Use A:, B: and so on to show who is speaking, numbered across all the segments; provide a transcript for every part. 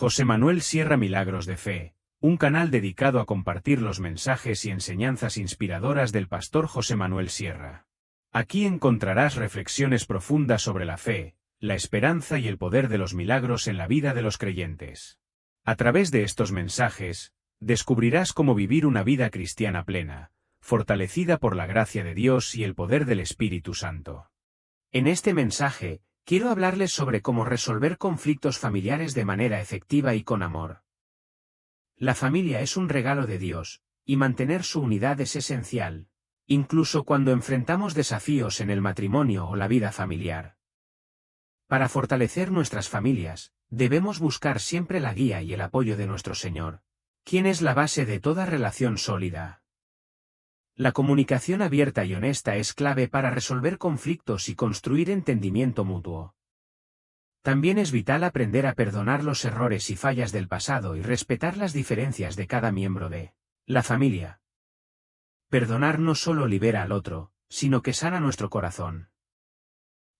A: José Manuel Sierra Milagros de Fe, un canal dedicado a compartir los mensajes y enseñanzas inspiradoras del pastor José Manuel Sierra. Aquí encontrarás reflexiones profundas sobre la fe, la esperanza y el poder de los milagros en la vida de los creyentes. A través de estos mensajes, descubrirás cómo vivir una vida cristiana plena, fortalecida por la gracia de Dios y el poder del Espíritu Santo. En este mensaje, quiero hablarles sobre cómo resolver conflictos familiares de manera efectiva y con amor. La familia es un regalo de Dios, y mantener su unidad es esencial, incluso cuando enfrentamos desafíos en el matrimonio o la vida familiar. Para fortalecer nuestras familias, debemos buscar siempre la guía y el apoyo de nuestro Señor, quien es la base de toda relación sólida. La comunicación abierta y honesta es clave para resolver conflictos y construir entendimiento mutuo. También es vital aprender a perdonar los errores y fallas del pasado y respetar las diferencias de cada miembro de la familia. Perdonar no solo libera al otro, sino que sana nuestro corazón.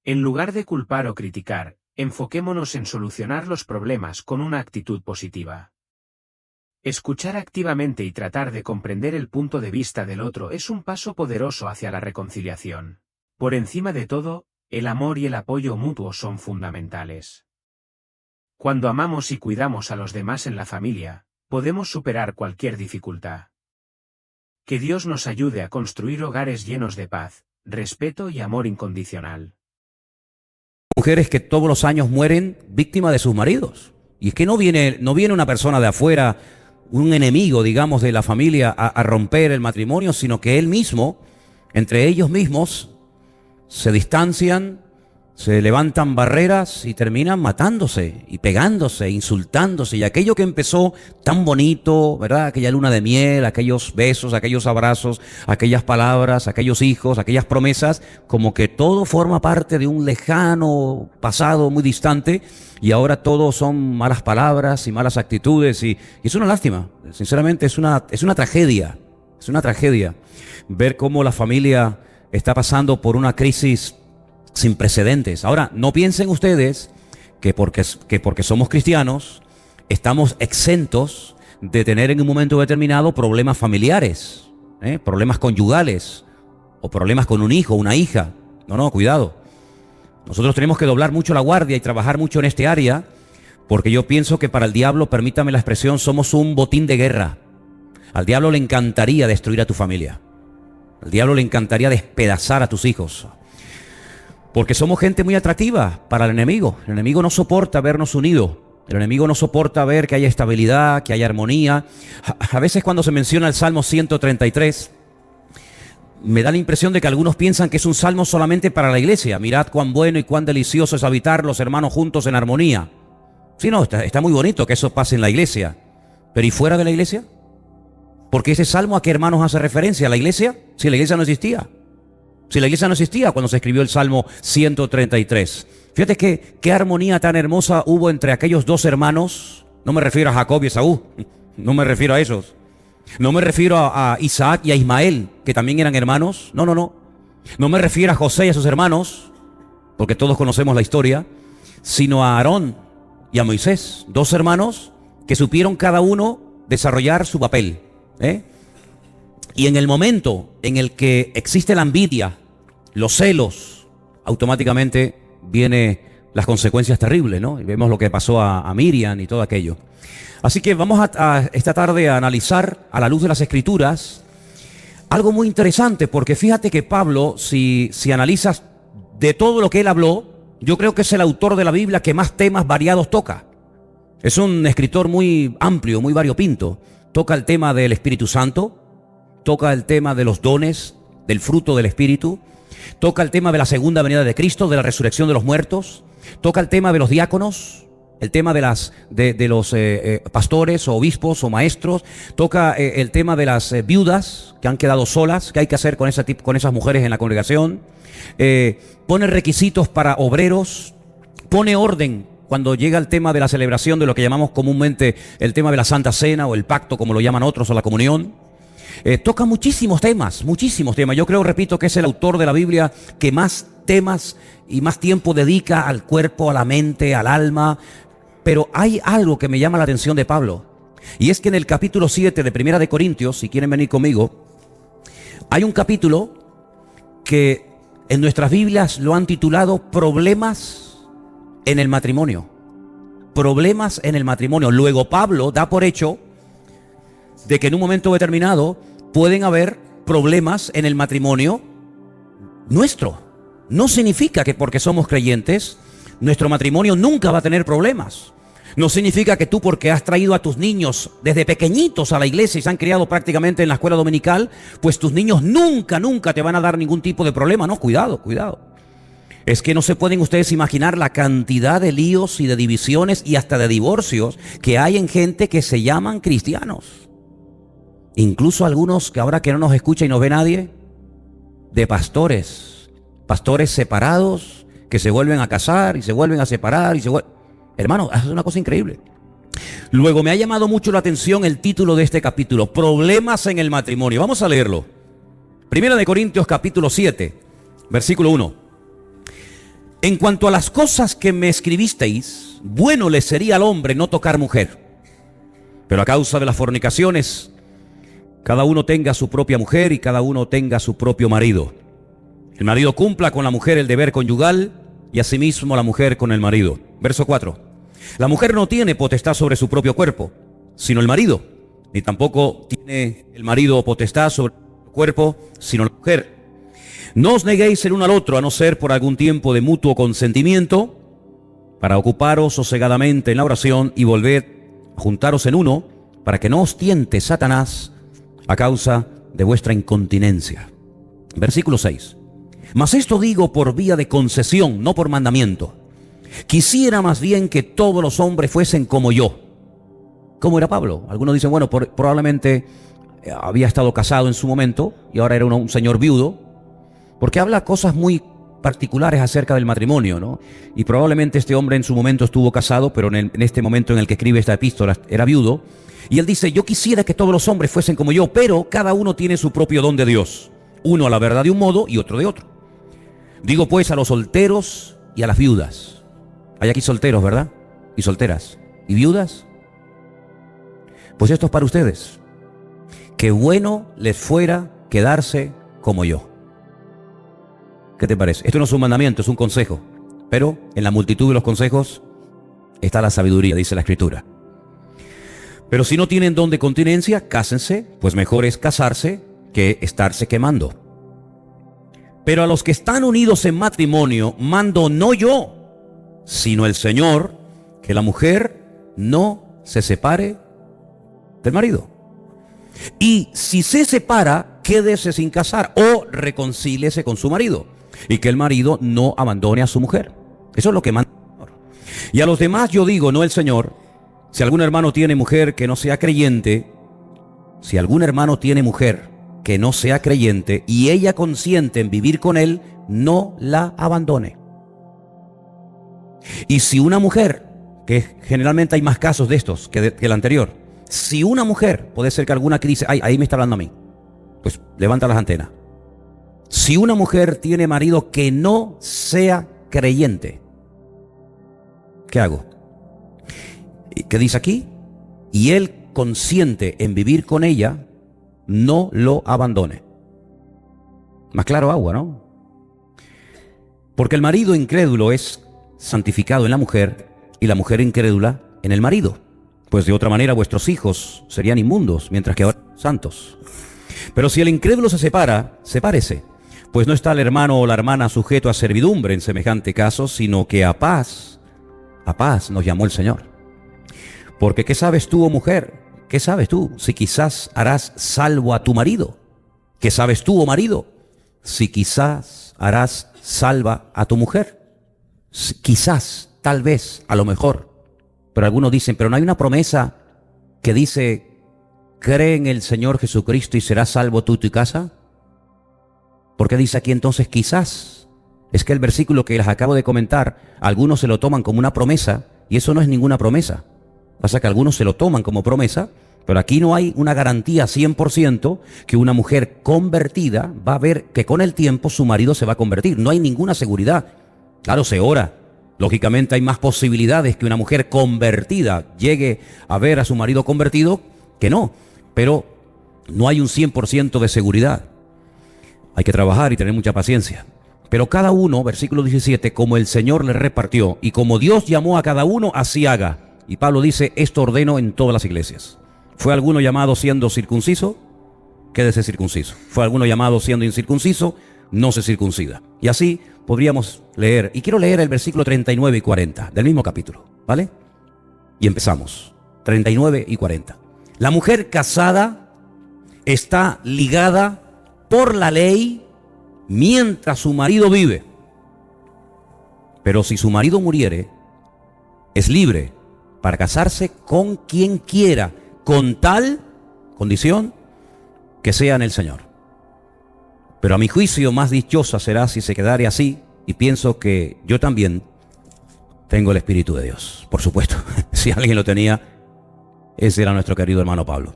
A: En lugar de culpar o criticar, enfoquémonos en solucionar los problemas con una actitud positiva. Escuchar activamente y tratar de comprender el punto de vista del otro es un paso poderoso hacia la reconciliación. Por encima de todo, el amor y el apoyo mutuo son fundamentales. Cuando amamos y cuidamos a los demás en la familia, podemos superar cualquier dificultad. Que Dios nos ayude a construir hogares llenos de paz, respeto y amor incondicional.
B: Mujeres que todos los años mueren víctimas de sus maridos. Y es que no viene una persona de afuera, un enemigo, digamos, de la familia a romper el matrimonio, sino que él mismo, entre ellos mismos, se distancian, se levantan barreras y terminan matándose y pegándose, insultándose. Y aquello que empezó tan bonito, ¿verdad? Aquella luna de miel, aquellos besos, aquellos abrazos, aquellas palabras, aquellos hijos, aquellas promesas, como que todo forma parte de un lejano pasado muy distante. Y ahora todo son malas palabras y malas actitudes y es una lástima. Sinceramente es una tragedia. Es una tragedia ver cómo la familia está pasando por una crisis sin precedentes. Ahora, no piensen ustedes que porque somos cristianos estamos exentos de tener en un momento determinado problemas familiares, problemas conyugales o problemas con un hijo, una hija. No, cuidado. Nosotros tenemos que doblar mucho la guardia y trabajar mucho en este área, porque yo pienso que para el diablo, permítame la expresión, somos un botín de guerra. Al diablo le encantaría destruir a tu familia. Al diablo le encantaría despedazar a tus hijos. Porque somos gente muy atractiva para el enemigo. El enemigo no soporta vernos unidos. El enemigo no soporta ver que haya estabilidad, que haya armonía. A veces cuando se menciona el Salmo 133... me da la impresión de que algunos piensan que es un salmo solamente para la iglesia. Mirad cuán bueno y cuán delicioso es habitar los hermanos juntos en armonía. Sí, no, está muy bonito que eso pase en la iglesia. Pero ¿y fuera de la iglesia? Porque ese salmo, ¿a qué hermanos hace referencia? ¿A la iglesia? Si la iglesia no existía. Si la iglesia no existía cuando se escribió el Salmo 133. Fíjate qué armonía tan hermosa hubo entre aquellos dos hermanos. No me refiero a Jacob y Esaú. No me refiero a esos. No me refiero a Isaac y a Ismael, que también eran hermanos. No. No me refiero a José y a sus hermanos, porque todos conocemos la historia, sino a Aarón y a Moisés, dos hermanos que supieron cada uno desarrollar su papel. Y en el momento en el que existe la envidia, los celos, automáticamente vienen las consecuencias terribles, ¿no? Y vemos lo que pasó a Miriam y todo aquello. Así que vamos a esta tarde a analizar a la luz de las Escrituras algo muy interesante, porque fíjate que Pablo, si analizas de todo lo que él habló, yo creo que es el autor de la Biblia que más temas variados toca. Es un escritor muy amplio, muy variopinto. Toca el tema del Espíritu Santo, toca el tema de los dones, del fruto del Espíritu, toca el tema de la segunda venida de Cristo, de la resurrección de los muertos, toca el tema de los diáconos, el tema de los pastores o obispos o maestros, toca el tema de las viudas que han quedado solas, qué hay que hacer con esas mujeres en la congregación, pone requisitos para obreros, pone orden cuando llega el tema de la celebración de lo que llamamos comúnmente el tema de la Santa Cena o el pacto, como lo llaman otros, o la comunión. Toca muchísimos temas. Yo creo, repito, que es el autor de la Biblia que más temas y más tiempo dedica al cuerpo, a la mente, al alma. Pero hay algo que me llama la atención de Pablo. Y es que en el capítulo 7 de Primera de Corintios, si quieren venir conmigo, hay un capítulo que en nuestras Biblias lo han titulado Problemas en el matrimonio. Problemas en el matrimonio. Luego Pablo da por hecho de que en un momento determinado pueden haber problemas en el matrimonio nuestro. No significa que porque somos creyentes, nuestro matrimonio nunca va a tener problemas. No significa que tú, porque has traído a tus niños desde pequeñitos a la iglesia y se han criado prácticamente en la escuela dominical, pues tus niños nunca te van a dar ningún tipo de problema. No, cuidado. Es que no se pueden ustedes imaginar la cantidad de líos y de divisiones y hasta de divorcios que hay en gente que se llaman cristianos. Incluso algunos que ahora que no nos escucha y no ve nadie, de pastores separados que se vuelven a casar y se vuelven a separar y se vuelven... Hermano, es una cosa increíble. Luego me ha llamado mucho la atención el título de este capítulo, Problemas en el matrimonio. Vamos a leerlo. Primera de Corintios capítulo 7, versículo 1. En cuanto a las cosas que me escribisteis, bueno le sería al hombre no tocar mujer. Pero a causa de las fornicaciones, cada uno tenga su propia mujer y cada uno tenga su propio marido. El marido cumpla con la mujer el deber conyugal y asimismo la mujer con el marido. Verso 4. La mujer no tiene potestad sobre su propio cuerpo, sino el marido, ni tampoco tiene el marido potestad sobre el cuerpo, sino la mujer. No os neguéis el uno al otro, a no ser por algún tiempo de mutuo consentimiento, para ocuparos sosegadamente en la oración y volver a juntaros en uno, para que no os tiente Satanás a causa de vuestra incontinencia. Versículo 6. Mas esto digo por vía de concesión, no por mandamiento. Quisiera más bien que todos los hombres fuesen como yo. ¿Cómo era Pablo? Algunos dicen, bueno, probablemente había estado casado en su momento y ahora era un señor viudo, porque habla cosas muy particulares acerca del matrimonio, ¿no? Y probablemente este hombre en su momento estuvo casado, pero en este momento en el que escribe esta epístola era viudo. Y él dice, yo quisiera que todos los hombres fuesen como yo, pero cada uno tiene su propio don de Dios. Uno a la verdad de un modo y otro de otro. Digo pues a los solteros y a las viudas. Hay aquí solteros, ¿verdad? Y solteras. ¿Y viudas? Pues esto es para ustedes. Qué bueno les fuera quedarse como yo. ¿Qué te parece? Esto no es un mandamiento, es un consejo. Pero en la multitud de los consejos está la sabiduría, dice la Escritura. Pero si no tienen don de continencia, cásense, pues mejor es casarse que estarse quemando. Pero a los que están unidos en matrimonio, mando no yo, sino el Señor, que la mujer no se separe del marido. Y si se separa, quédese sin casar o reconcíliese con su marido. Y que el marido no abandone a su mujer. Eso es lo que manda el Señor. Y a los demás yo digo, no el Señor, si algún hermano tiene mujer que no sea creyente, si algún hermano tiene mujer que no sea creyente y ella consiente en vivir con él, no la abandone. Y si una mujer, que generalmente hay más casos de estos que el anterior, si una mujer, puede ser que alguna que dice, ay, ahí me está hablando a mí, pues levanta las antenas. Si una mujer tiene marido que no sea creyente, ¿qué hago? ¿Qué dice aquí? Y él consiente en vivir con ella, no lo abandone. Más claro agua, ¿no? Porque el marido incrédulo es santificado en la mujer y la mujer incrédula en el marido. Pues de otra manera vuestros hijos serían inmundos, mientras que ahora santos. Pero si el incrédulo se separa, sepárese. Pues no está el hermano o la hermana sujeto a servidumbre en semejante caso, sino que a paz nos llamó el Señor. Porque ¿qué sabes tú, oh mujer? ¿Qué sabes tú si quizás harás salvo a tu marido? ¿Qué sabes tú, oh marido, si quizás harás salva a tu mujer? Quizás, tal vez, a lo mejor. Pero algunos dicen, pero no hay una promesa que dice, cree en el Señor Jesucristo y serás salvo tú y tu casa. ¿Por qué dice aquí entonces quizás? Es que el versículo que les acabo de comentar, algunos se lo toman como una promesa y eso no es ninguna promesa. Pasa que algunos se lo toman como promesa, pero aquí no hay una garantía 100% que una mujer convertida va a ver que con el tiempo su marido se va a convertir. No hay ninguna seguridad. Claro, se ora Lógicamente hay más posibilidades que una mujer convertida llegue a ver a su marido convertido que no, pero no hay un 100% de seguridad. Hay que trabajar y tener mucha paciencia. Pero cada uno, versículo 17, como el Señor le repartió y como Dios llamó a cada uno, así haga. Y Pablo dice, esto ordeno en todas las iglesias. ¿Fue alguno llamado siendo circunciso? Quédese circunciso. ¿Fue alguno llamado siendo incircunciso? No se circuncida. Y así podríamos leer. Y quiero leer el versículo 39 y 40 del mismo capítulo, ¿vale? Y empezamos. 39 y 40. La mujer casada está ligada por la ley mientras su marido vive. Pero si su marido muriere, es libre para casarse con quien quiera, con tal condición que sea en el Señor. Pero a mi juicio más dichosa será si se quedare así, y pienso que yo también tengo el Espíritu de Dios, por supuesto. Si alguien lo tenía, ese era nuestro querido hermano Pablo.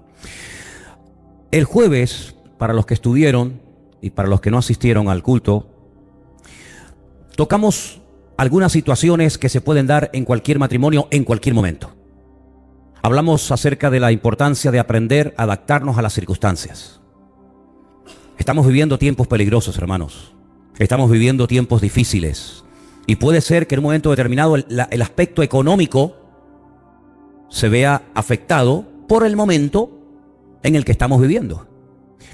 B: El jueves, para los que estuvieron y para los que no asistieron al culto, tocamos algunas situaciones que se pueden dar en cualquier matrimonio en cualquier momento. Hablamos acerca de la importancia de aprender a adaptarnos a las circunstancias. Estamos viviendo tiempos peligrosos, hermanos. Estamos viviendo tiempos difíciles. Y puede ser que en un momento determinado el aspecto económico se vea afectado por el momento en el que estamos viviendo.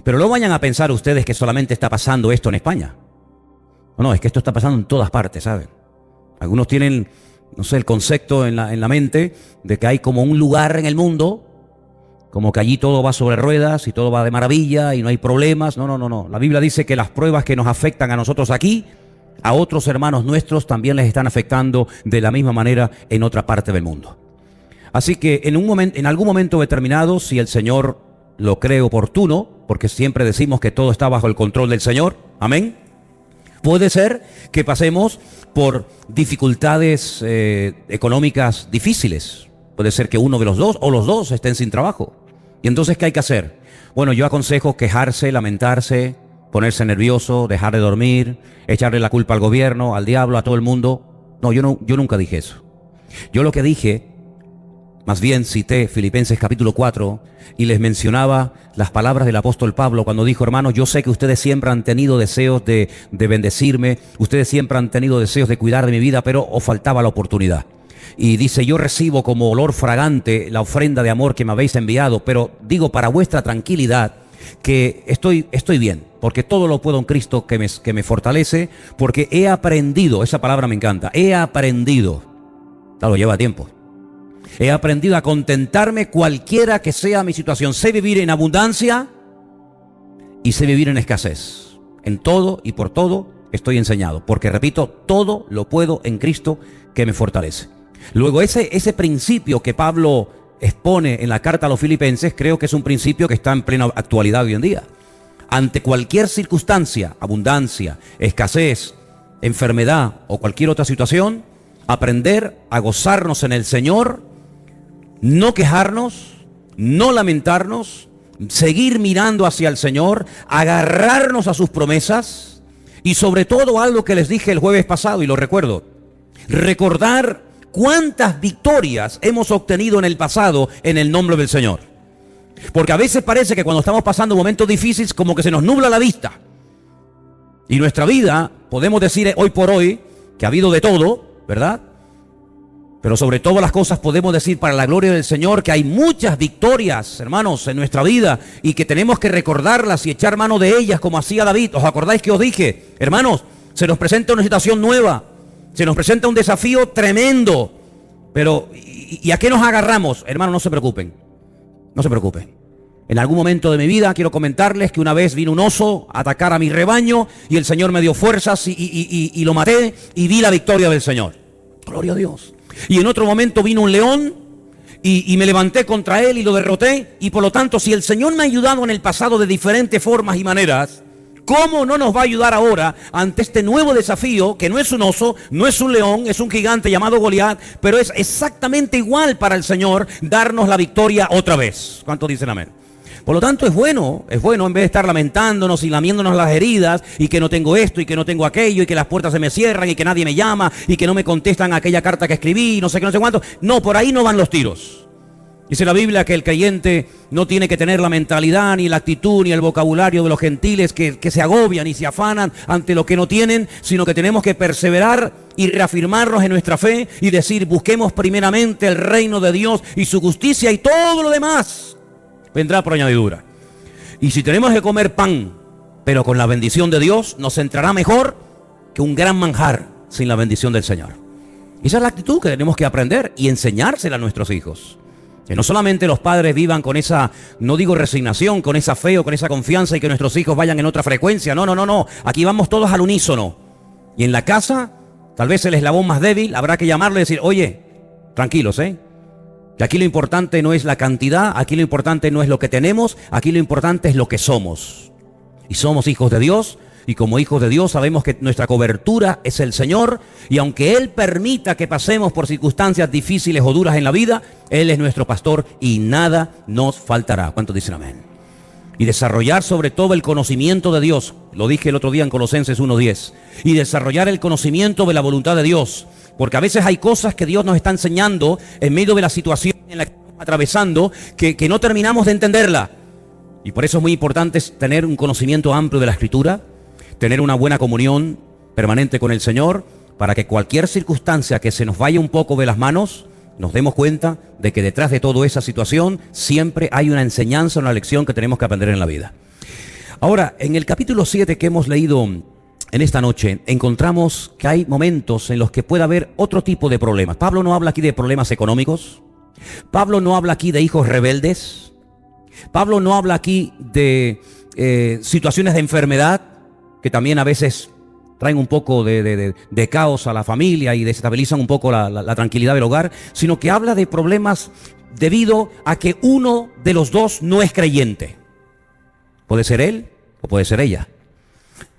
B: Pero no vayan a pensar ustedes que solamente está pasando esto en España. No, es que esto está pasando en todas partes, ¿saben? Algunos tienen, no sé, el concepto en la mente de que hay como un lugar en el mundo, como que allí todo va sobre ruedas y todo va de maravilla y no hay problemas. No. La Biblia dice que las pruebas que nos afectan a nosotros aquí, a otros hermanos nuestros también les están afectando de la misma manera en otra parte del mundo. Así que en algún momento determinado, si el Señor lo cree oportuno, porque siempre decimos que todo está bajo el control del Señor, amén, puede ser que pasemos por dificultades económicas difíciles. Puede ser que uno de los dos o los dos estén sin trabajo. ¿Y entonces qué hay que hacer? Bueno, yo aconsejo quejarse, lamentarse, ponerse nervioso, dejar de dormir, echarle la culpa al gobierno, al diablo, a todo el mundo. No, yo nunca dije eso. Yo lo que dije, más bien cité Filipenses capítulo 4 y les mencionaba las palabras del apóstol Pablo cuando dijo, hermanos, yo sé que ustedes siempre han tenido deseos de bendecirme, ustedes siempre han tenido deseos de cuidar de mi vida, pero os faltaba la oportunidad. Y dice, yo recibo como olor fragante la ofrenda de amor que me habéis enviado, pero digo para vuestra tranquilidad que estoy bien, porque todo lo puedo en Cristo que me fortalece, porque he aprendido, esa palabra me encanta, he aprendido, claro, lleva tiempo, he aprendido a contentarme cualquiera que sea mi situación. Sé vivir en abundancia y sé vivir en escasez. En todo y por todo estoy enseñado, porque repito, todo lo puedo en Cristo que me fortalece. Luego ese principio que Pablo expone en la carta a los Filipenses, creo que es un principio que está en plena actualidad hoy en día. Ante cualquier circunstancia, abundancia, escasez, enfermedad o cualquier otra situación, aprender a gozarnos en el Señor, no quejarnos, no lamentarnos, seguir mirando hacia el Señor, agarrarnos a sus promesas y sobre todo algo que les dije el jueves pasado y lo recuerdo, recordar cuántas victorias hemos obtenido en el pasado en el nombre del Señor. Porque a veces parece que cuando estamos pasando momentos difíciles como que se nos nubla la vista. Y nuestra vida, podemos decir hoy por hoy que ha habido de todo, ¿verdad? Pero sobre todas las cosas podemos decir para la gloria del Señor que hay muchas victorias, hermanos, en nuestra vida y que tenemos que recordarlas y echar mano de ellas como hacía David. ¿Os acordáis que os dije? Hermanos, se nos presenta una situación nueva, se nos presenta un desafío tremendo, pero ¿y a qué nos agarramos? Hermanos, no se preocupen, no se preocupen. En algún momento de mi vida quiero comentarles que una vez vino un oso a atacar a mi rebaño y el Señor me dio fuerzas y lo maté y vi la victoria del Señor. Gloria a Dios. Y en otro momento vino un león y me levanté contra él y lo derroté. Y por lo tanto, si el Señor me ha ayudado en el pasado de diferentes formas y maneras, ¿cómo no nos va a ayudar ahora ante este nuevo desafío que no es un oso, no es un león, es un gigante llamado Goliat, pero es exactamente igual para el Señor darnos la victoria otra vez? ¿Cuántos dicen amén? Por lo tanto es bueno en vez de estar lamentándonos y lamiéndonos las heridas y que no tengo esto y que no tengo aquello y que las puertas se me cierran y que nadie me llama y que no me contestan aquella carta que escribí y no sé qué, no sé cuánto. No, por ahí no van los tiros. Dice la Biblia que el creyente no tiene que tener la mentalidad, ni la actitud, ni el vocabulario de los gentiles que se agobian y se afanan ante lo que no tienen, sino que tenemos que perseverar y reafirmarnos en nuestra fe y decir, busquemos primeramente el reino de Dios y su justicia y todo lo demás vendrá por añadidura. Y si tenemos que comer pan, pero con la bendición de Dios, nos entrará mejor que un gran manjar sin la bendición del Señor. Esa es la actitud que tenemos que aprender y enseñársela a nuestros hijos. Que no solamente los padres vivan con esa, no digo resignación, con esa fe o con esa confianza y que nuestros hijos vayan en otra frecuencia. No. Aquí vamos todos al unísono. Y en la casa, tal vez el eslabón más débil, habrá que llamarle y decir, oye, tranquilos, que aquí lo importante no es la cantidad, aquí lo importante no es lo que tenemos, aquí lo importante es lo que somos. Y somos hijos de Dios. Y como hijos de Dios sabemos que nuestra cobertura es el Señor, y aunque Él permita que pasemos por circunstancias difíciles o duras en la vida, Él es nuestro pastor y nada nos faltará. ¿Cuántos dicen amén? Y desarrollar sobre todo el conocimiento de Dios, lo dije el otro día en Colosenses 1:10, y desarrollar el conocimiento de la voluntad de Dios, porque a veces hay cosas que Dios nos está enseñando en medio de la situación en la que estamos atravesando que no terminamos de entenderla. Y por eso es muy importante tener un conocimiento amplio de la Escritura, tener una buena comunión permanente con el Señor, para que cualquier circunstancia que se nos vaya un poco de las manos, nos demos cuenta de que detrás de toda esa situación siempre hay una enseñanza, una lección que tenemos que aprender en la vida. Ahora, en el capítulo 7 que hemos leído en esta noche, encontramos que hay momentos en los que puede haber otro tipo de problemas. Pablo no habla aquí de problemas económicos, Pablo no habla aquí de hijos rebeldes, Pablo no habla aquí de situaciones de enfermedad, que también a veces traen un poco de caos a la familia y desestabilizan un poco la tranquilidad del hogar, sino que habla de problemas debido a que uno de los dos no es creyente. Puede ser él o puede ser ella.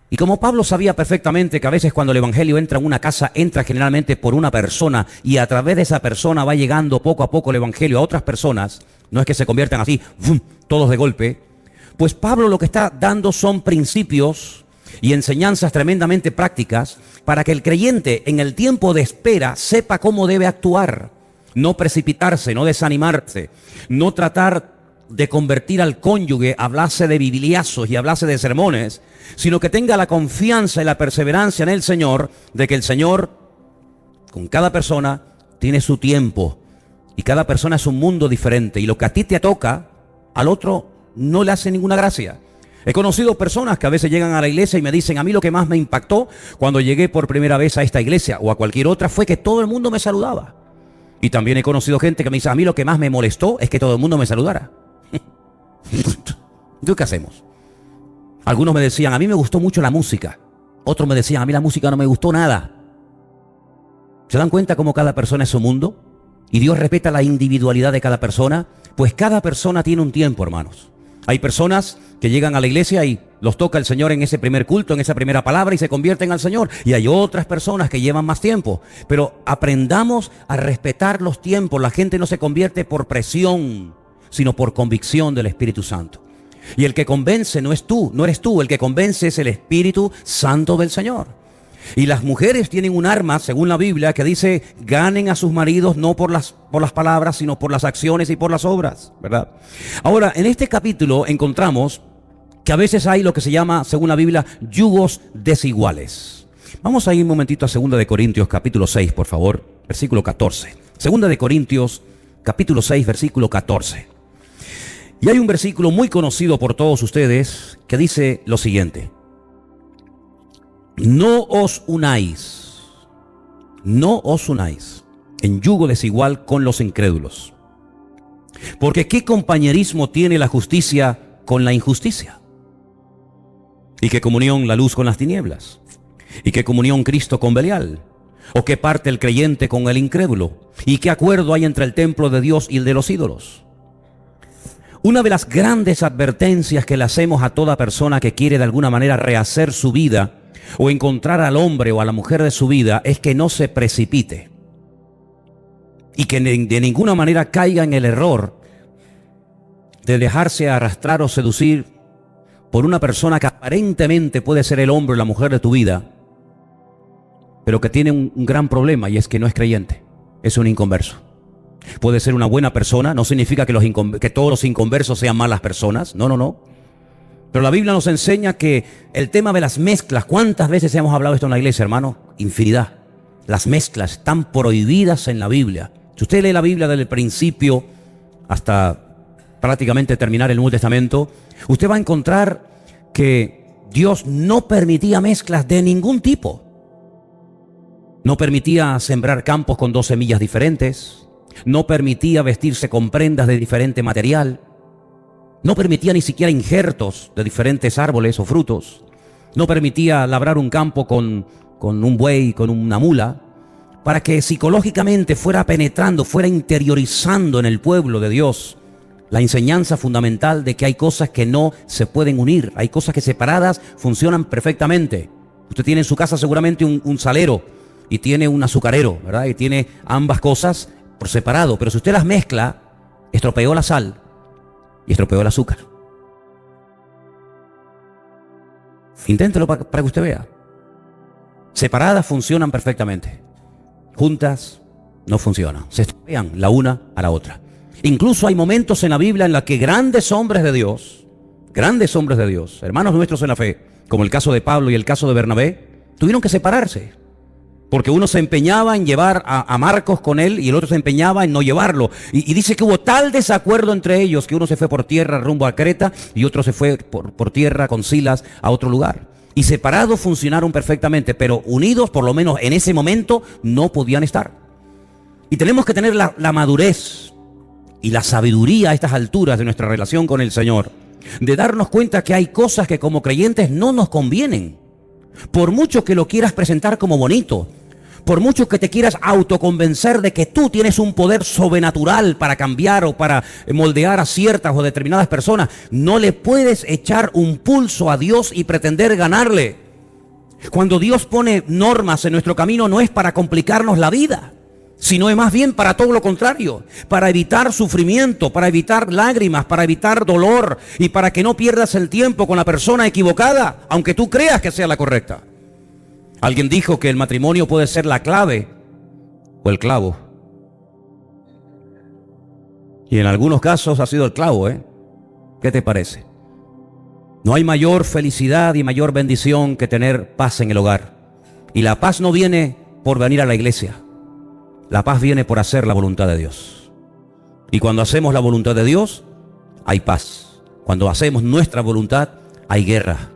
B: Y como Pablo sabía perfectamente que a veces cuando el evangelio entra en una casa, entra generalmente por una persona, y a través de esa persona va llegando poco a poco el evangelio a otras personas, no es que se conviertan así, ¡fum!, todos de golpe, pues Pablo lo que está dando son principios y enseñanzas tremendamente prácticas para que el creyente en el tiempo de espera sepa cómo debe actuar, no precipitarse, no desanimarse, no tratar de convertir al cónyuge, hablarse de bibliazos y hablarse de sermones, sino que tenga la confianza y la perseverancia en el Señor, de que el Señor con cada persona tiene su tiempo y cada persona es un mundo diferente, y lo que a ti te toca, al otro no le hace ninguna gracia. He conocido personas que a veces llegan a la iglesia y me dicen, a mí lo que más me impactó cuando llegué por primera vez a esta iglesia o a cualquier otra fue que todo el mundo me saludaba. Y también he conocido gente que me dice, a mí lo que más me molestó es que todo el mundo me saludara. ¿Qué hacemos? Algunos me decían, a mí me gustó mucho la música. Otros me decían, a mí la música no me gustó nada. ¿Se dan cuenta cómo cada persona es su mundo? Y Dios respeta la individualidad de cada persona. Pues cada persona tiene un tiempo, hermanos. Hay personas que llegan a la iglesia y los toca el Señor en ese primer culto, en esa primera palabra, y se convierten al Señor. Y hay otras personas que llevan más tiempo. Pero aprendamos a respetar los tiempos. La gente no se convierte por presión, sino por convicción del Espíritu Santo. Y el que convence no eres tú. El que convence es el Espíritu Santo del Señor. Y las mujeres tienen un arma, según la Biblia, que dice, ganen a sus maridos no por las palabras, sino por las acciones y por las obras, ¿verdad? Ahora, en este capítulo encontramos que a veces hay lo que se llama, según la Biblia, yugos desiguales. Vamos a ir un momentito a 2 de Corintios, capítulo 6, por favor, versículo 14. 2 de Corintios, capítulo 6, versículo 14. Y hay un versículo muy conocido por todos ustedes que dice lo siguiente: no os unáis en yugo desigual con los incrédulos. Porque ¿qué compañerismo tiene la justicia con la injusticia? ¿Y qué comunión la luz con las tinieblas? ¿Y qué comunión Cristo con Belial? ¿O qué parte el creyente con el incrédulo? ¿Y qué acuerdo hay entre el templo de Dios y el de los ídolos? Una de las grandes advertencias que le hacemos a toda persona que quiere de alguna manera rehacer su vida o encontrar al hombre o a la mujer de su vida es que no se precipite y que de ninguna manera caiga en el error de dejarse arrastrar o seducir por una persona que aparentemente puede ser el hombre o la mujer de tu vida, pero que tiene un gran problema, y es que no es creyente, es un inconverso. Puede ser una buena persona, no significa que todos los inconversos sean malas personas, no. Pero la Biblia nos enseña que el tema de las mezclas, ¿cuántas veces hemos hablado esto en la iglesia, hermano? Infinidad. Las mezclas están prohibidas en la Biblia. Si usted lee la Biblia desde el principio hasta prácticamente terminar el Nuevo Testamento, usted va a encontrar que Dios no permitía mezclas de ningún tipo. No permitía sembrar campos con 2 semillas diferentes. No permitía vestirse con prendas de diferente material. No permitía ni siquiera injertos de diferentes árboles o frutos. No permitía labrar un campo con un buey, con una mula, para que psicológicamente fuera penetrando, fuera interiorizando en el pueblo de Dios la enseñanza fundamental de que hay cosas que no se pueden unir. Hay cosas que separadas funcionan perfectamente. Usted tiene en su casa seguramente un salero y tiene un azucarero, ¿verdad? Y tiene ambas cosas por separado. Pero si usted las mezcla, estropeó la sal y estropeó el azúcar. Inténtelo para que usted vea. Separadas funcionan perfectamente. Juntas no funcionan. Se estropean la una a la otra. Incluso hay momentos en la Biblia en los que grandes hombres de Dios, hermanos nuestros en la fe, como el caso de Pablo y el caso de Bernabé, tuvieron que separarse. Porque uno se empeñaba en llevar a Marcos con él y el otro se empeñaba en no llevarlo. Y dice que hubo tal desacuerdo entre ellos que uno se fue por tierra rumbo a Creta y otro se fue por tierra con Silas a otro lugar. Y separados funcionaron perfectamente, pero unidos, por lo menos en ese momento, no podían estar. Y tenemos que tener la madurez y la sabiduría a estas alturas de nuestra relación con el Señor, de darnos cuenta que hay cosas que como creyentes no nos convienen. Por mucho que lo quieras presentar como bonito, por mucho que te quieras autoconvencer de que tú tienes un poder sobrenatural para cambiar o para moldear a ciertas o determinadas personas, no le puedes echar un pulso a Dios y pretender ganarle. Cuando Dios pone normas en nuestro camino no es para complicarnos la vida, sino es más bien para todo lo contrario, para evitar sufrimiento, para evitar lágrimas, para evitar dolor y para que no pierdas el tiempo con la persona equivocada, aunque tú creas que sea la correcta. Alguien dijo que el matrimonio puede ser la clave o el clavo. Y en algunos casos ha sido el clavo, ¿eh? ¿Qué te parece? No hay mayor felicidad y mayor bendición que tener paz en el hogar. Y la paz no viene por venir a la iglesia. La paz viene por hacer la voluntad de Dios. Y cuando hacemos la voluntad de Dios, hay paz. Cuando hacemos nuestra voluntad, hay guerra.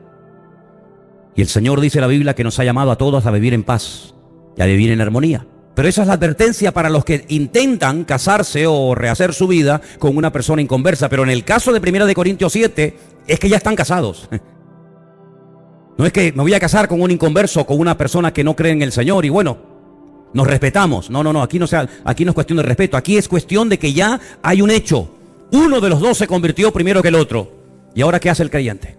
B: Y el Señor dice en la Biblia que nos ha llamado a todos a vivir en paz y a vivir en armonía. Pero esa es la advertencia para los que intentan casarse o rehacer su vida con una persona inconversa. Pero en el caso de 1 Corintios 7, es que ya están casados. No es que me voy a casar con un inconverso o con una persona que no cree en el Señor y bueno, nos respetamos. No, aquí no es cuestión de respeto. Aquí es cuestión de que ya hay un hecho. Uno de los dos se convirtió primero que el otro. ¿Y ahora qué hace el creyente?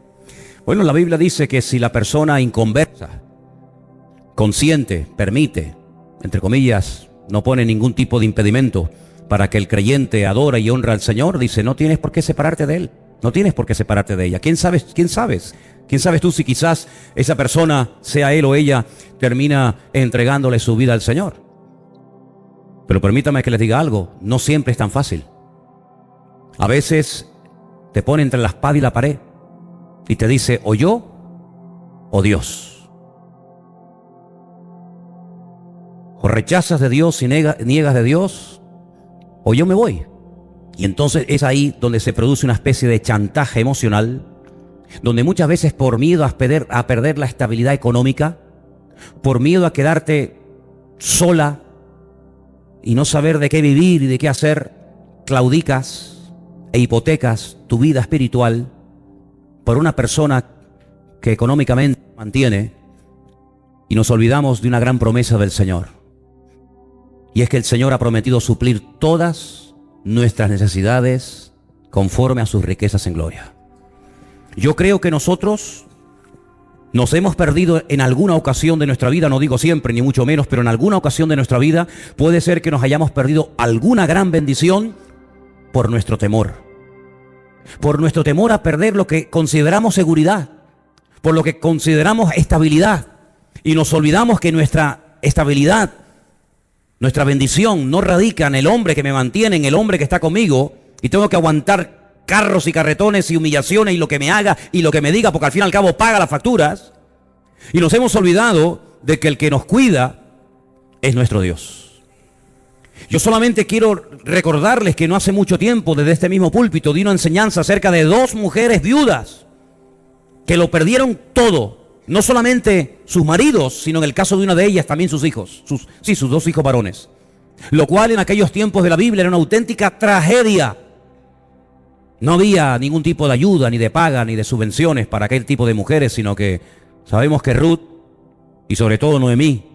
B: Bueno, la Biblia dice que si la persona inconversa, consciente, permite, entre comillas, no pone ningún tipo de impedimento para que el creyente adora y honra al Señor, dice, no tienes por qué separarte de él. No tienes por qué separarte de ella. ¿Quién sabes? ¿Quién sabes tú si quizás esa persona, sea él o ella, termina entregándole su vida al Señor? Pero permítame que les diga algo, no siempre es tan fácil. A veces te pone entre la espada y la pared y te dice, o yo o Dios. O rechazas de Dios y niegas de Dios, o yo me voy. Y entonces es ahí donde se produce una especie de chantaje emocional, donde muchas veces por miedo a perder la estabilidad económica, por miedo a quedarte sola y no saber de qué vivir y de qué hacer, claudicas e hipotecas tu vida espiritual por una persona que económicamente mantiene, y nos olvidamos de una gran promesa del Señor. Y es que el Señor ha prometido suplir todas nuestras necesidades conforme a sus riquezas en gloria. Yo creo que nosotros nos hemos perdido en alguna ocasión de nuestra vida, no digo siempre ni mucho menos, pero en alguna ocasión de nuestra vida puede ser que nos hayamos perdido alguna gran bendición por nuestro temor. por nuestro temor a perder lo que consideramos seguridad, por lo que consideramos estabilidad, y nos olvidamos que nuestra estabilidad, nuestra bendición no radica en el hombre que me mantiene, en el hombre que está conmigo, y tengo que aguantar carros y carretones y humillaciones y lo que me haga y lo que me diga, porque al fin y al cabo paga las facturas. Y nos hemos olvidado de que el que nos cuida es nuestro Dios. Yo solamente quiero recordarles que no hace mucho tiempo, desde este mismo púlpito, di una enseñanza acerca de 2 mujeres viudas que lo perdieron todo. No solamente sus maridos, sino en el caso de una de ellas también sus hijos, sus 2 hijos varones. Lo cual en aquellos tiempos de la Biblia era una auténtica tragedia. No había ningún tipo de ayuda, ni de paga, ni de subvenciones para aquel tipo de mujeres, sino que sabemos que Ruth, y sobre todo Noemí,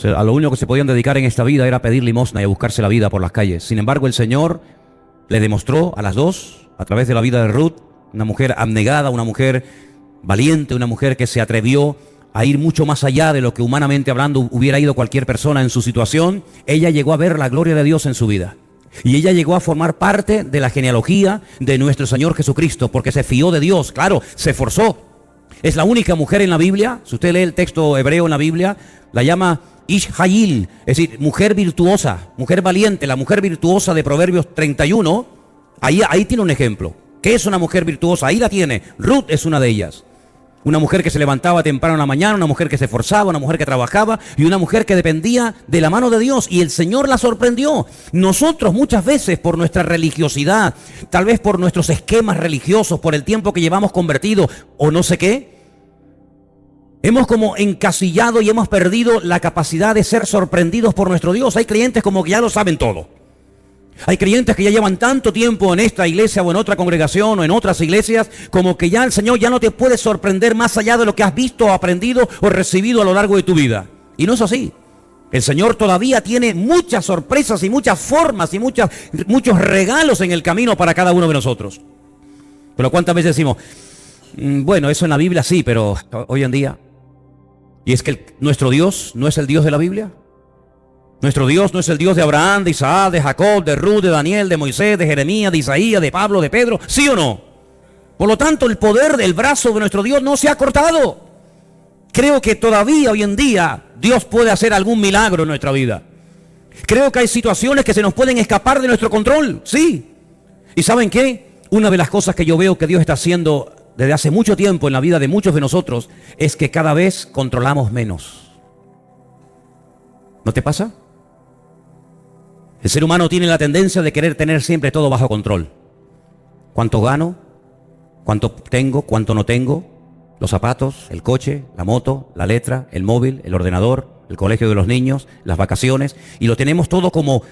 B: a lo único que se podían dedicar en esta vida era pedir limosna y a buscarse la vida por las calles. Sin embargo, el Señor le demostró a las 2, a través de la vida de Ruth, una mujer abnegada, una mujer valiente, una mujer que se atrevió a ir mucho más allá de lo que humanamente hablando hubiera ido cualquier persona en su situación. Ella llegó a ver la gloria de Dios en su vida. Y ella llegó a formar parte de la genealogía de nuestro Señor Jesucristo, porque se fió de Dios, claro, se esforzó. Es la única mujer en la Biblia, si usted lee el texto hebreo en la Biblia, la llama Ish Hayil, es decir, mujer virtuosa, mujer valiente, la mujer virtuosa de Proverbios 31, ahí tiene un ejemplo. ¿Qué es una mujer virtuosa? Ahí la tiene. Ruth es una de ellas. Una mujer que se levantaba temprano en la mañana, una mujer que se esforzaba, una mujer que trabajaba y una mujer que dependía de la mano de Dios, y el Señor la sorprendió. Nosotros muchas veces por nuestra religiosidad, tal vez por nuestros esquemas religiosos, por el tiempo que llevamos convertido o no sé qué, hemos como encasillado y hemos perdido la capacidad de ser sorprendidos por nuestro Dios. Hay creyentes como que ya lo saben todo. Hay creyentes que ya llevan tanto tiempo en esta iglesia o en otra congregación o en otras iglesias, como que ya el Señor ya no te puede sorprender más allá de lo que has visto, aprendido o recibido a lo largo de tu vida. Y no es así. El Señor todavía tiene muchas sorpresas y muchas formas y muchos regalos en el camino para cada uno de nosotros. Pero ¿cuántas veces decimos, bueno, eso en la Biblia sí, pero hoy en día? ¿Y es que nuestro Dios no es el Dios de la Biblia? Nuestro Dios no es el Dios de Abraham, de Isaac, de Jacob, de Ruth, de Daniel, de Moisés, de Jeremías, de Isaías, de Pablo, de Pedro, ¿sí o no? Por lo tanto, el poder del brazo de nuestro Dios no se ha cortado. Creo que todavía hoy en día Dios puede hacer algún milagro en nuestra vida. Creo que hay situaciones que se nos pueden escapar de nuestro control, sí. ¿Y saben qué? Una de las cosas que yo veo que Dios está haciendo desde hace mucho tiempo en la vida de muchos de nosotros es que cada vez controlamos menos. ¿No te pasa? El ser humano tiene la tendencia de querer tener siempre todo bajo control. ¿Cuánto gano? ¿Cuánto tengo? ¿Cuánto no tengo? Los zapatos, el coche, la moto, la letra, el móvil, el ordenador, el colegio de los niños, las vacaciones. Y lo tenemos todo como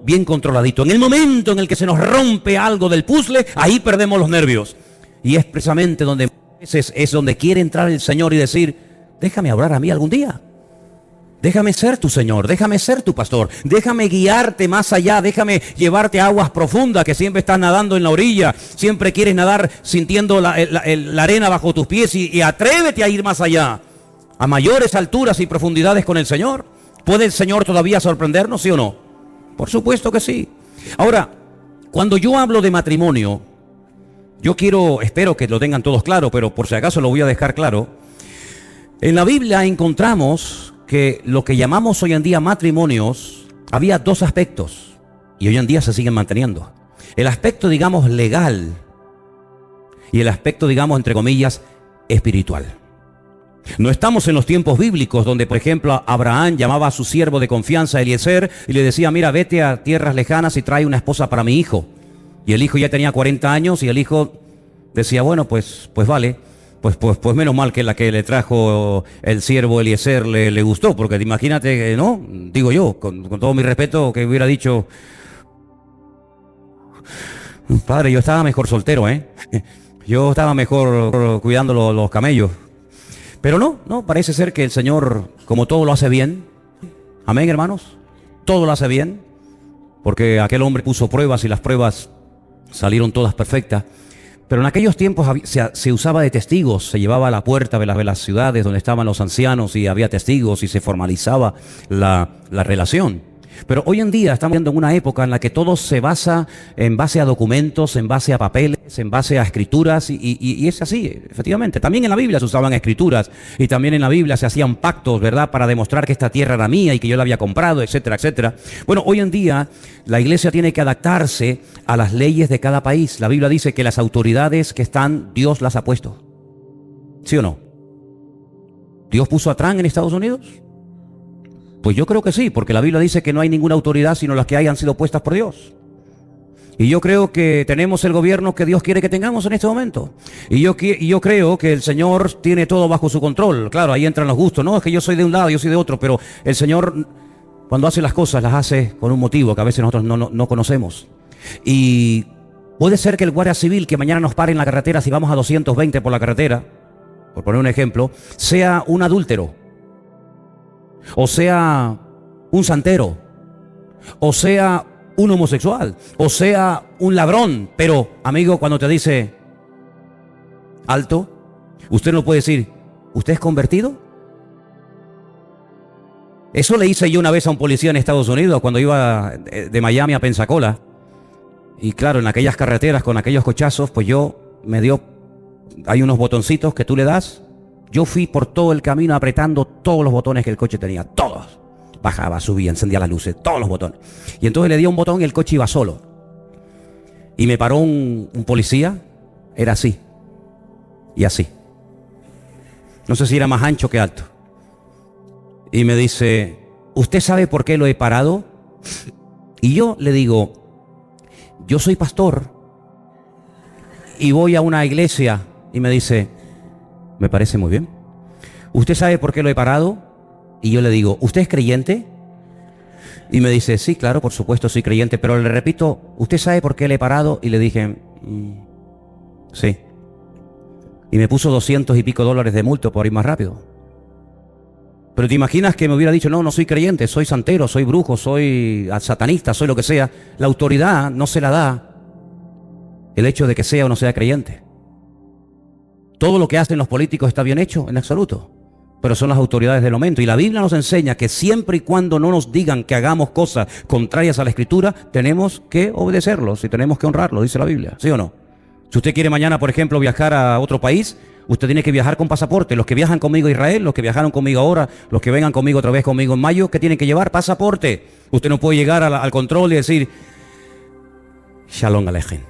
B: bien controladito. En el momento en el que se nos rompe algo del puzzle, ahí perdemos los nervios. Y es precisamente donde es donde quiere entrar el Señor y decir, déjame hablar a mí algún día. Déjame ser tu Señor, déjame ser tu pastor, déjame guiarte más allá, déjame llevarte a aguas profundas, que siempre estás nadando en la orilla, siempre quieres nadar sintiendo la arena bajo tus pies y atrévete a ir más allá, a mayores alturas y profundidades con el Señor. ¿Puede el Señor todavía sorprendernos, sí o no? Por supuesto que sí. Ahora, cuando yo hablo de matrimonio, espero que lo tengan todos claro, pero por si acaso lo voy a dejar claro. En la Biblia encontramos que lo que llamamos hoy en día matrimonios, había 2 aspectos y hoy en día se siguen manteniendo. El aspecto, digamos, legal y el aspecto, digamos, entre comillas, espiritual. No estamos en los tiempos bíblicos donde, por ejemplo, Abraham llamaba a su siervo de confianza, Eliezer, y le decía, mira, vete a tierras lejanas y trae una esposa para mi hijo. Y el hijo ya tenía 40 años y el hijo decía, bueno, pues vale. Pues menos mal que la que le trajo el siervo Eliezer le gustó, porque imagínate que, ¿no? Digo yo, con todo mi respeto, que hubiera dicho, padre, yo estaba mejor soltero, yo estaba mejor cuidando los camellos. Pero no, parece ser que el Señor, como todo lo hace bien, amén, hermanos, todo lo hace bien, porque aquel hombre puso pruebas y las pruebas salieron todas perfectas. Pero en aquellos tiempos se usaba de testigos, se llevaba a la puerta de las ciudades donde estaban los ancianos y había testigos y se formalizaba la relación. Pero hoy en día estamos viendo en una época en la que todo se basa en base a documentos, en base a papeles, en base a escrituras, y es así, efectivamente. También en la Biblia se usaban escrituras, y también en la Biblia se hacían pactos, ¿verdad?, para demostrar que esta tierra era mía y que yo la había comprado, etcétera, etcétera. Bueno, hoy en día la iglesia tiene que adaptarse a las leyes de cada país. La Biblia dice que las autoridades que están, Dios las ha puesto. ¿Sí o no? ¿Dios puso a Trump en Estados Unidos? Pues yo creo que sí, porque la Biblia dice que no hay ninguna autoridad sino las que hayan sido puestas por Dios. Y yo creo que tenemos el gobierno que Dios quiere que tengamos en este momento. Y yo creo que el Señor tiene todo bajo su control. Claro, ahí entran los gustos. No, es que yo soy de un lado, yo soy de otro, pero el Señor, cuando hace las cosas, las hace con un motivo que a veces nosotros no conocemos. Y puede ser que el guardia civil que mañana nos pare en la carretera, si vamos a 220 por la carretera, por poner un ejemplo, sea un adúltero, o sea un santero, o sea un homosexual, o sea un ladrón. Pero, amigo, cuando te dice alto, usted no puede decir, ¿usted es convertido? Eso le hice yo una vez a un policía en Estados Unidos cuando iba de Miami a Pensacola. Y claro, en aquellas carreteras con aquellos cochazos, pues hay unos botoncitos que tú le das. Yo fui por todo el camino apretando todos los botones que el coche tenía, todos. Bajaba, subía, encendía las luces, todos los botones. Y entonces le di un botón y el coche iba solo. Y me paró un policía, era así, y así. No sé si era más ancho que alto. Y me dice, ¿usted sabe por qué lo he parado? Y yo le digo, yo soy pastor y voy a una iglesia. Y me dice, me parece muy bien. ¿Usted sabe por qué lo he parado? Y yo le digo, ¿usted es creyente? Y me dice, sí, claro, por supuesto soy creyente. Pero le repito, ¿usted sabe por qué le he parado? Y le dije, sí. Y me puso $200 y pico de multa por ir más rápido. Pero te imaginas que me hubiera dicho, no soy creyente, soy santero, soy brujo, soy satanista, soy lo que sea. La autoridad no se la da el hecho de que sea o no sea creyente. Todo lo que hacen los políticos está bien hecho, en absoluto, pero son las autoridades del momento. Y la Biblia nos enseña que siempre y cuando no nos digan que hagamos cosas contrarias a la Escritura, tenemos que obedecerlos y tenemos que honrarlos, dice la Biblia, ¿sí o no? Si usted quiere mañana, por ejemplo, viajar a otro país, usted tiene que viajar con pasaporte. Los que viajan conmigo a Israel, los que viajaron conmigo ahora, los que vengan conmigo otra vez conmigo en mayo, ¿qué tienen que llevar? Pasaporte. Usted no puede llegar al control y decir, Shalom Aleichem.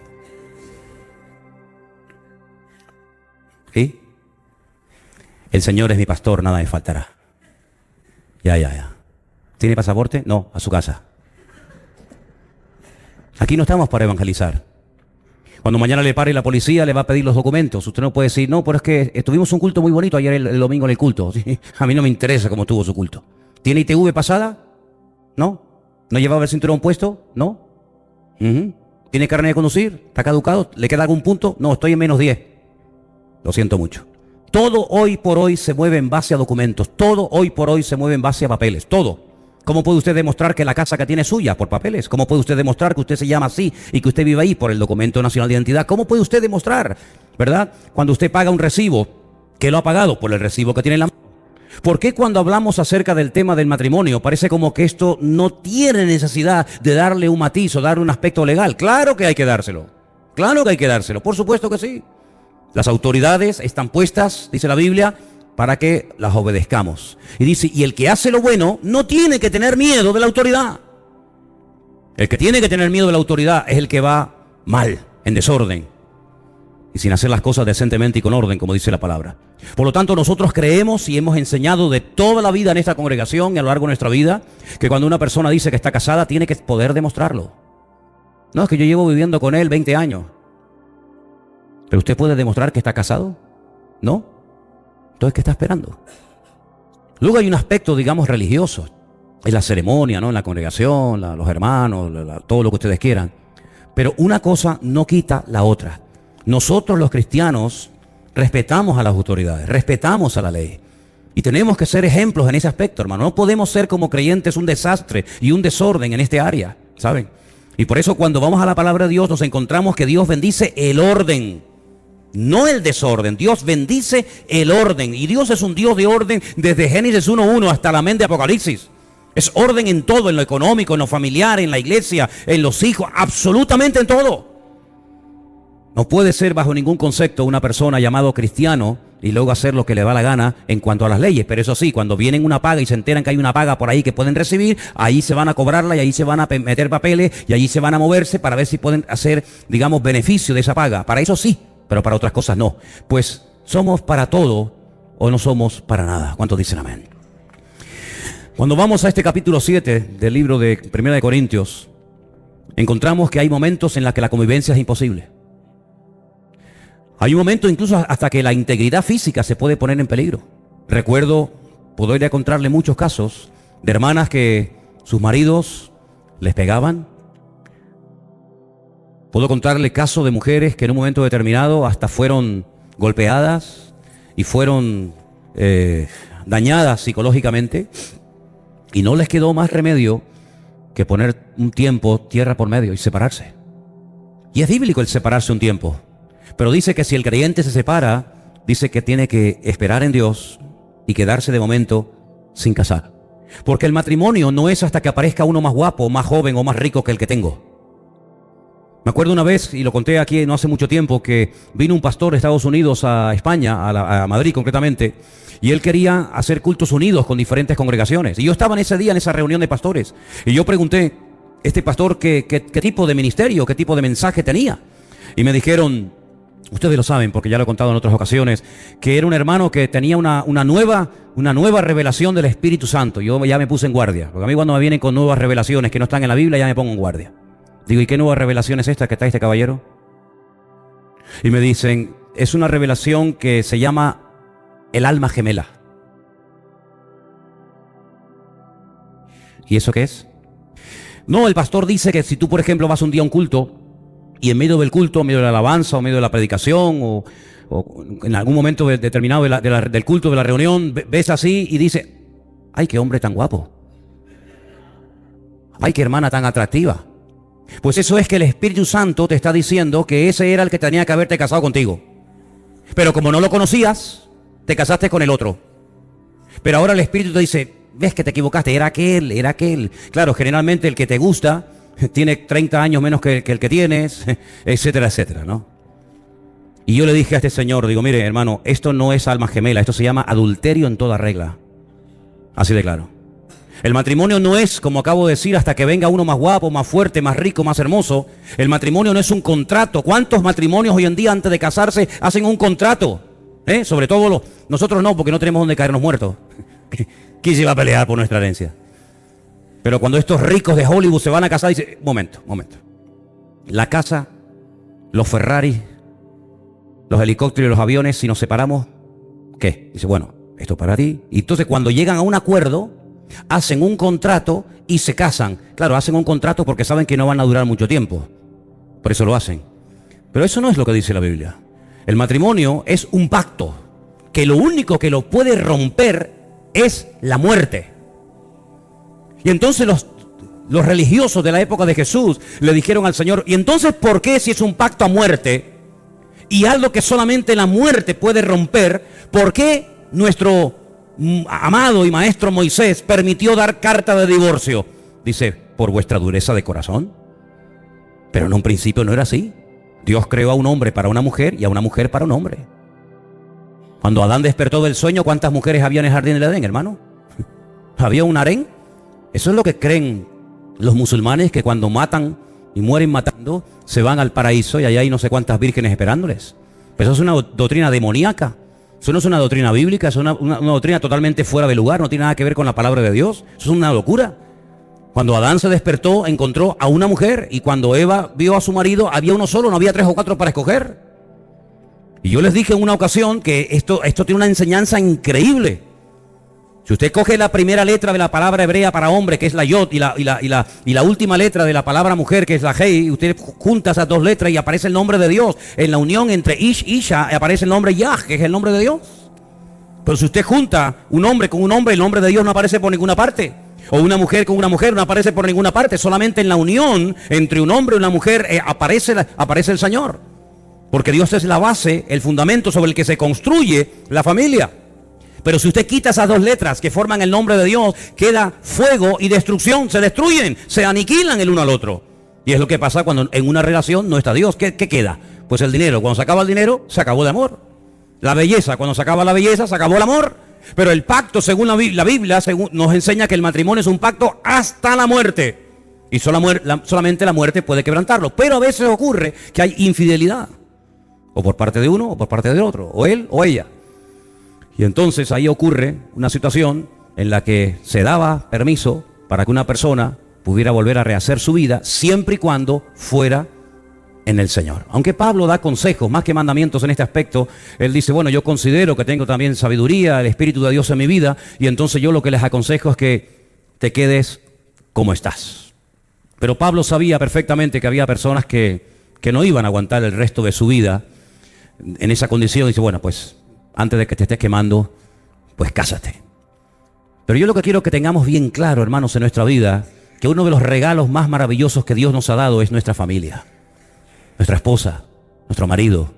B: ¿Sí? El Señor es mi pastor, nada me faltará. Ya. ¿Tiene pasaporte? No, a su casa. Aquí no estamos para evangelizar. Cuando mañana le pare la policía, le va a pedir los documentos. Usted no puede decir, no, pero es que tuvimos un culto muy bonito ayer el domingo en el culto. ¿Sí? A mí no me interesa cómo tuvo su culto. ¿Tiene ITV pasada? No. ¿No llevaba el cinturón puesto? No. ¿Tiene carnet de conducir? ¿Está caducado? ¿Le queda algún punto? No, estoy en -10. Lo siento mucho. Todo hoy por hoy se mueve en base a documentos. Todo hoy por hoy se mueve en base a papeles. Todo. ¿Cómo puede usted demostrar que la casa que tiene es suya? Por papeles. ¿Cómo puede usted demostrar que usted se llama así y que usted vive ahí? Por el documento nacional de identidad. ¿Cómo puede usted demostrar, verdad? Cuando usted paga un recibo, ¿qué lo ha pagado? Por el recibo que tiene en la mano. ¿Por qué cuando hablamos acerca del tema del matrimonio parece como que esto no tiene necesidad de darle un matiz o darle un aspecto legal? Claro que hay que dárselo. Claro que hay que dárselo. Por supuesto que sí. Las autoridades están puestas, dice la Biblia, para que las obedezcamos. Y dice, y el que hace lo bueno no tiene que tener miedo de la autoridad. El que tiene que tener miedo de la autoridad es el que va mal, en desorden, y sin hacer las cosas decentemente y con orden, como dice la palabra. Por lo tanto, nosotros creemos y hemos enseñado de toda la vida en esta congregación y a lo largo de nuestra vida, que cuando una persona dice que está casada, tiene que poder demostrarlo. No, es que yo llevo viviendo con él 20 años. ¿Pero usted puede demostrar que está casado? ¿No? Entonces, ¿qué está esperando? Luego hay un aspecto, digamos, religioso. Es la ceremonia, ¿no? En la congregación, los hermanos, todo lo que ustedes quieran. Pero una cosa no quita la otra. Nosotros los cristianos respetamos a las autoridades, respetamos a la ley. Y tenemos que ser ejemplos en ese aspecto, hermano. No podemos ser como creyentes un desastre y un desorden en este área, ¿saben? Y por eso cuando vamos a la palabra de Dios nos encontramos que Dios bendice el orden. No el desorden, Dios bendice el orden. Y Dios es un Dios de orden desde Génesis 1:1 hasta la mente de Apocalipsis. Es orden en todo, en lo económico, en lo familiar, en la iglesia, en los hijos, absolutamente en todo. No puede ser bajo ningún concepto una persona llamado cristiano y luego hacer lo que le da la gana en cuanto a las leyes. Pero eso sí, cuando vienen una paga y se enteran que hay una paga por ahí que pueden recibir, ahí se van a cobrarla y ahí se van a meter papeles y allí se van a moverse para ver si pueden hacer, digamos, beneficio de esa paga. Para eso sí, pero para otras cosas no. Pues somos para todo o no somos para nada. ¿Cuántos dicen amén? Cuando vamos a este capítulo 7 del libro de 1 de Corintios, encontramos que hay momentos en los que la convivencia es imposible. Hay un momento incluso hasta que la integridad física se puede poner en peligro. Recuerdo, podría encontrarle muchos casos de hermanas que sus maridos les pegaban. Puedo contarle casos de mujeres que en un momento determinado hasta fueron golpeadas y fueron dañadas psicológicamente y no les quedó más remedio que poner un tiempo tierra por medio y separarse. Y es bíblico el separarse un tiempo. Pero dice que si el creyente se separa, dice que tiene que esperar en Dios y quedarse de momento sin casar. Porque el matrimonio no es hasta que aparezca uno más guapo, más joven o más rico que el que tengo. Me acuerdo una vez, y lo conté aquí no hace mucho tiempo, que vino un pastor de Estados Unidos a España, a Madrid concretamente, y él quería hacer cultos unidos con diferentes congregaciones. Y yo estaba en ese día, en esa reunión de pastores, y yo pregunté, este pastor, ¿qué tipo de ministerio, qué tipo de mensaje tenía? Y me dijeron, ustedes lo saben porque ya lo he contado en otras ocasiones, que era un hermano que tenía una nueva revelación del Espíritu Santo. Yo ya me puse en guardia, porque a mí cuando me vienen con nuevas revelaciones que no están en la Biblia, ya me pongo en guardia. Digo, ¿y qué nueva revelación es esta que está este caballero? Y me dicen, es una revelación que se llama el alma gemela. ¿Y eso qué es? No, el pastor dice que si tú, por ejemplo, vas un día a un culto y en medio del culto, en medio de la alabanza, o en medio de la predicación, o en algún momento determinado del culto, de la reunión, ves así y dices, ¡ay, qué hombre tan guapo! ¡Ay, qué hermana tan atractiva! Pues eso es que el Espíritu Santo te está diciendo que ese era el que tenía que haberte casado contigo. Pero como no lo conocías, te casaste con el otro. Pero ahora el Espíritu te dice, ves que te equivocaste, era aquel. Claro, generalmente el que te gusta tiene 30 años menos que el que tienes, etcétera, etcétera, ¿no? Y yo le dije a este señor, digo, mire, hermano, esto no es alma gemela, esto se llama adulterio en toda regla. Así de claro. El matrimonio no es, como acabo de decir, hasta que venga uno más guapo, más fuerte, más rico, más hermoso. El matrimonio no es un contrato. ¿Cuántos matrimonios hoy en día antes de casarse hacen un contrato? Sobre todo nosotros no, porque no tenemos donde caernos muertos. ¿Quién se va a pelear por nuestra herencia? Pero cuando estos ricos de Hollywood se van a casar, dice, momento. La casa, los Ferrari, los helicópteros y los aviones, si nos separamos, ¿qué? Dice, bueno, esto para ti. Y entonces cuando llegan a un acuerdo, hacen un contrato y se casan. Claro, hacen un contrato porque saben que no van a durar mucho tiempo. Por eso lo hacen. Pero eso no es lo que dice la Biblia. El matrimonio es un pacto que lo único que lo puede romper es la muerte. Y entonces los religiosos de la época de Jesús le dijeron al Señor, ¿y entonces por qué si es un pacto a muerte y algo que solamente la muerte puede romper, por qué nuestro amado y maestro Moisés permitió dar carta de divorcio? Dice, por vuestra dureza de corazón. Pero en un principio no era así. Dios creó a un hombre para una mujer y a una mujer para un hombre. Cuando Adán despertó del sueño, ¿cuántas mujeres había en el jardín del Edén, hermano? ¿Había un harén? Eso es lo que creen los musulmanes, que cuando matan y mueren matando, se van al paraíso y allá hay no sé cuántas vírgenes esperándoles. Pero eso es una doctrina demoníaca. Eso no es una doctrina bíblica, es una doctrina totalmente fuera de lugar, no tiene nada que ver con la palabra de Dios. Eso es una locura. Cuando Adán se despertó, encontró a una mujer, y cuando Eva vio a su marido, había uno solo, no había 3 o 4 para escoger. Y yo les dije en una ocasión que esto tiene una enseñanza increíble. Si usted coge la primera letra de la palabra hebrea para hombre, que es la yod, y la última letra de la palabra mujer, que es la hei, y usted junta esas 2 letras y aparece el nombre de Dios. En la unión entre ish y isha aparece el nombre Yah, que es el nombre de Dios. Pero si usted junta un hombre con un hombre, el nombre de Dios no aparece por ninguna parte. O una mujer con una mujer no aparece por ninguna parte. Solamente en la unión entre un hombre y una mujer aparece el Señor. Porque Dios es la base, el fundamento sobre el que se construye la familia. Pero si usted quita esas dos letras que forman el nombre de Dios, queda fuego y destrucción, se destruyen, se aniquilan el uno al otro. Y es lo que pasa cuando en una relación no está Dios. ¿Qué queda? Pues el dinero. Cuando se acaba el dinero, se acabó el amor. La belleza, cuando se acaba la belleza, se acabó el amor. Pero el pacto, según la Biblia, nos enseña que el matrimonio es un pacto hasta la muerte. Y solamente la muerte puede quebrantarlo. Pero a veces ocurre que hay infidelidad. O por parte de uno o por parte del otro. O él o ella. Y entonces ahí ocurre una situación en la que se daba permiso para que una persona pudiera volver a rehacer su vida siempre y cuando fuera en el Señor. Aunque Pablo da consejos más que mandamientos en este aspecto, él dice, bueno, yo considero que tengo también sabiduría, el Espíritu de Dios en mi vida, y entonces yo lo que les aconsejo es que te quedes como estás. Pero Pablo sabía perfectamente que había personas que no iban a aguantar el resto de su vida en esa condición. Dice, bueno, pues antes de que te estés quemando, pues cásate. Pero yo lo que quiero que tengamos bien claro, hermanos, en nuestra vida, que uno de los regalos más maravillosos que Dios nos ha dado es nuestra familia. Nuestra esposa, nuestro marido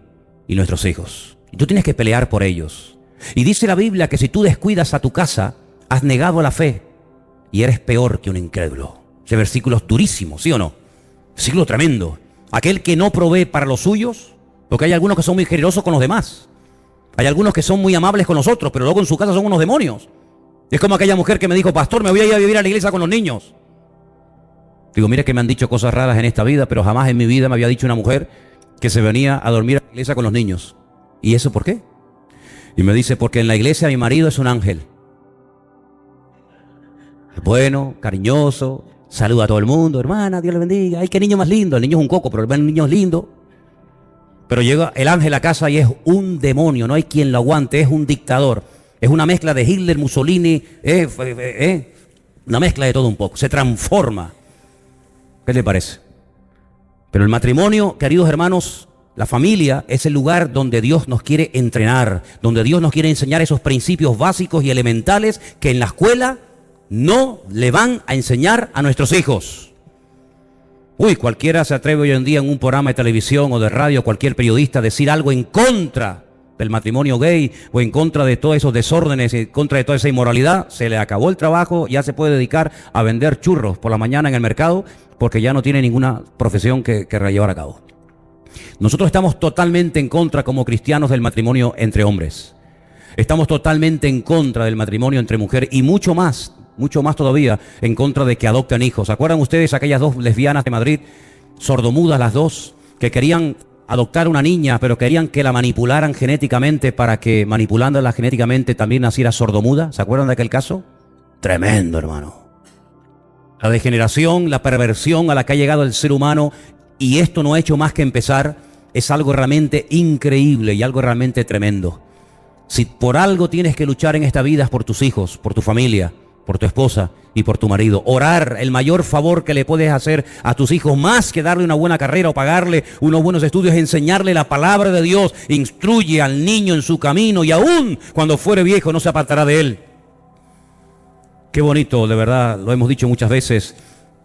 B: y nuestros hijos. Y tú tienes que pelear por ellos. Y dice la Biblia que si tú descuidas a tu casa, has negado la fe y eres peor que un incrédulo. Ese versículo es durísimo, ¿sí o no? Versículo tremendo. Aquel que no provee para los suyos, porque hay algunos que son muy generosos con los demás. Hay algunos que son muy amables con nosotros, pero luego en su casa son unos demonios. Es como aquella mujer que me dijo, pastor, me voy a ir a vivir a la iglesia con los niños. Digo, mire que me han dicho cosas raras en esta vida, pero jamás en mi vida me había dicho una mujer que se venía a dormir a la iglesia con los niños. ¿Y eso por qué? Y me dice, porque en la iglesia mi marido es un ángel. Bueno, cariñoso, saluda a todo el mundo, hermana, Dios le bendiga. Ay, qué niño más lindo. El niño es un coco, pero el niño es lindo. Pero llega el ángel a casa y es un demonio, no hay quien lo aguante, es un dictador. Es una mezcla de Hitler, Mussolini, una mezcla de todo un poco. Se transforma. ¿Qué le parece? Pero el matrimonio, queridos hermanos, la familia es el lugar donde Dios nos quiere entrenar, donde Dios nos quiere enseñar esos principios básicos y elementales que en la escuela no le van a enseñar a nuestros hijos. Cualquiera se atreve hoy en día en un programa de televisión o de radio, cualquier periodista, a decir algo en contra del matrimonio gay o en contra de todos esos desórdenes, en contra de toda esa inmoralidad. Se le acabó el trabajo, ya se puede dedicar a vender churros por la mañana en el mercado porque ya no tiene ninguna profesión que llevar a cabo. Nosotros estamos totalmente en contra como cristianos del matrimonio entre hombres. Estamos totalmente en contra del matrimonio entre mujeres y mucho más todavía en contra de que adopten hijos. ¿Se acuerdan ustedes aquellas dos lesbianas de Madrid, sordomudas las dos, que querían adoptar una niña, pero querían que la manipularan genéticamente para que manipulándola genéticamente también naciera sordomuda? ¿Se acuerdan de aquel caso? Tremendo, hermano. La degeneración, la perversión a la que ha llegado el ser humano, y esto no ha hecho más que empezar, es algo realmente increíble y algo realmente tremendo. Si por algo tienes que luchar en esta vida es por tus hijos, por tu familia, por tu esposa y por tu marido. Orar, el mayor favor que le puedes hacer a tus hijos, más que darle una buena carrera o pagarle unos buenos estudios, es enseñarle la palabra de Dios. Instruye al niño en su camino y aún cuando fuere viejo no se apartará de él. Qué bonito, de verdad, lo hemos dicho muchas veces,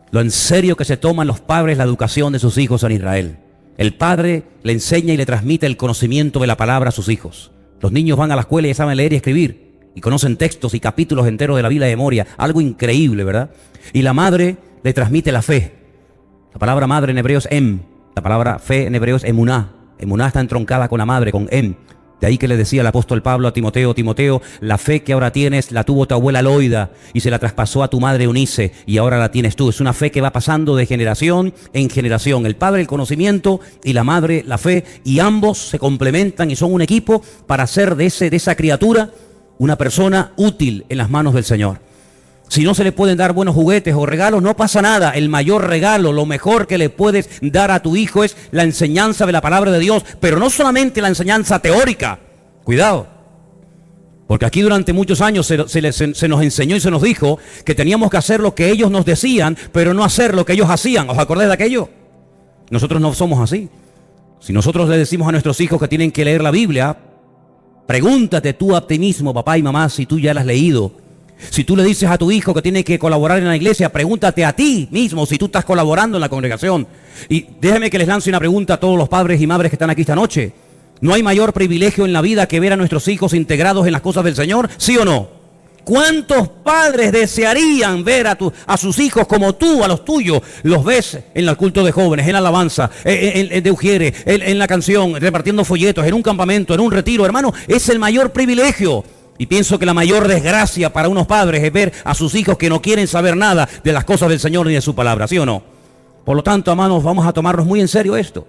B: lo en serio que se toman los padres la educación de sus hijos en Israel. El padre le enseña y le transmite el conocimiento de la palabra a sus hijos. Los niños van a la escuela y saben leer y escribir. Y conocen textos y capítulos enteros de la Biblia de memoria. Algo increíble, ¿verdad? Y la madre le transmite la fe. La palabra madre en hebreo es em. La palabra fe en hebreo es emuná. Emuná está entroncada con la madre, con em. De ahí que le decía el apóstol Pablo a Timoteo, Timoteo, la fe que ahora tienes la tuvo tu abuela Loida y se la traspasó a tu madre Eunice y ahora la tienes tú. Es una fe que va pasando de generación en generación. El padre el conocimiento y la madre la fe, y ambos se complementan y son un equipo para hacer de esa criatura una persona útil en las manos del Señor. Si no se le pueden dar buenos juguetes o regalos, no pasa nada. El mayor regalo, lo mejor que le puedes dar a tu hijo es la enseñanza de la palabra de Dios, pero no solamente la enseñanza teórica. Cuidado, porque aquí durante muchos años se nos enseñó y se nos dijo que teníamos que hacer lo que ellos nos decían, pero no hacer lo que ellos hacían. ¿Os acordáis de aquello? Nosotros no somos así. Si nosotros le decimos a nuestros hijos que tienen que leer la Biblia, pregúntate tú a ti mismo, papá y mamá, si tú ya la has leído. Si tú le dices a tu hijo que tiene que colaborar en la iglesia, pregúntate a ti mismo si tú estás colaborando en la congregación. Y déjeme que les lance una pregunta a todos los padres y madres que están aquí esta noche. ¿No hay mayor privilegio en la vida que ver a nuestros hijos integrados en las cosas del Señor? ¿Sí o no? ¿Cuántos padres desearían ver a sus hijos como tú, a los tuyos? Los ves en el culto de jóvenes, en la alabanza, de Ujieres, en la canción, repartiendo folletos, en un campamento, en un retiro. Hermano, es el mayor privilegio. Y pienso que la mayor desgracia para unos padres es ver a sus hijos que no quieren saber nada de las cosas del Señor ni de su palabra, ¿sí o no? Por lo tanto, hermanos, vamos a tomarnos muy en serio esto.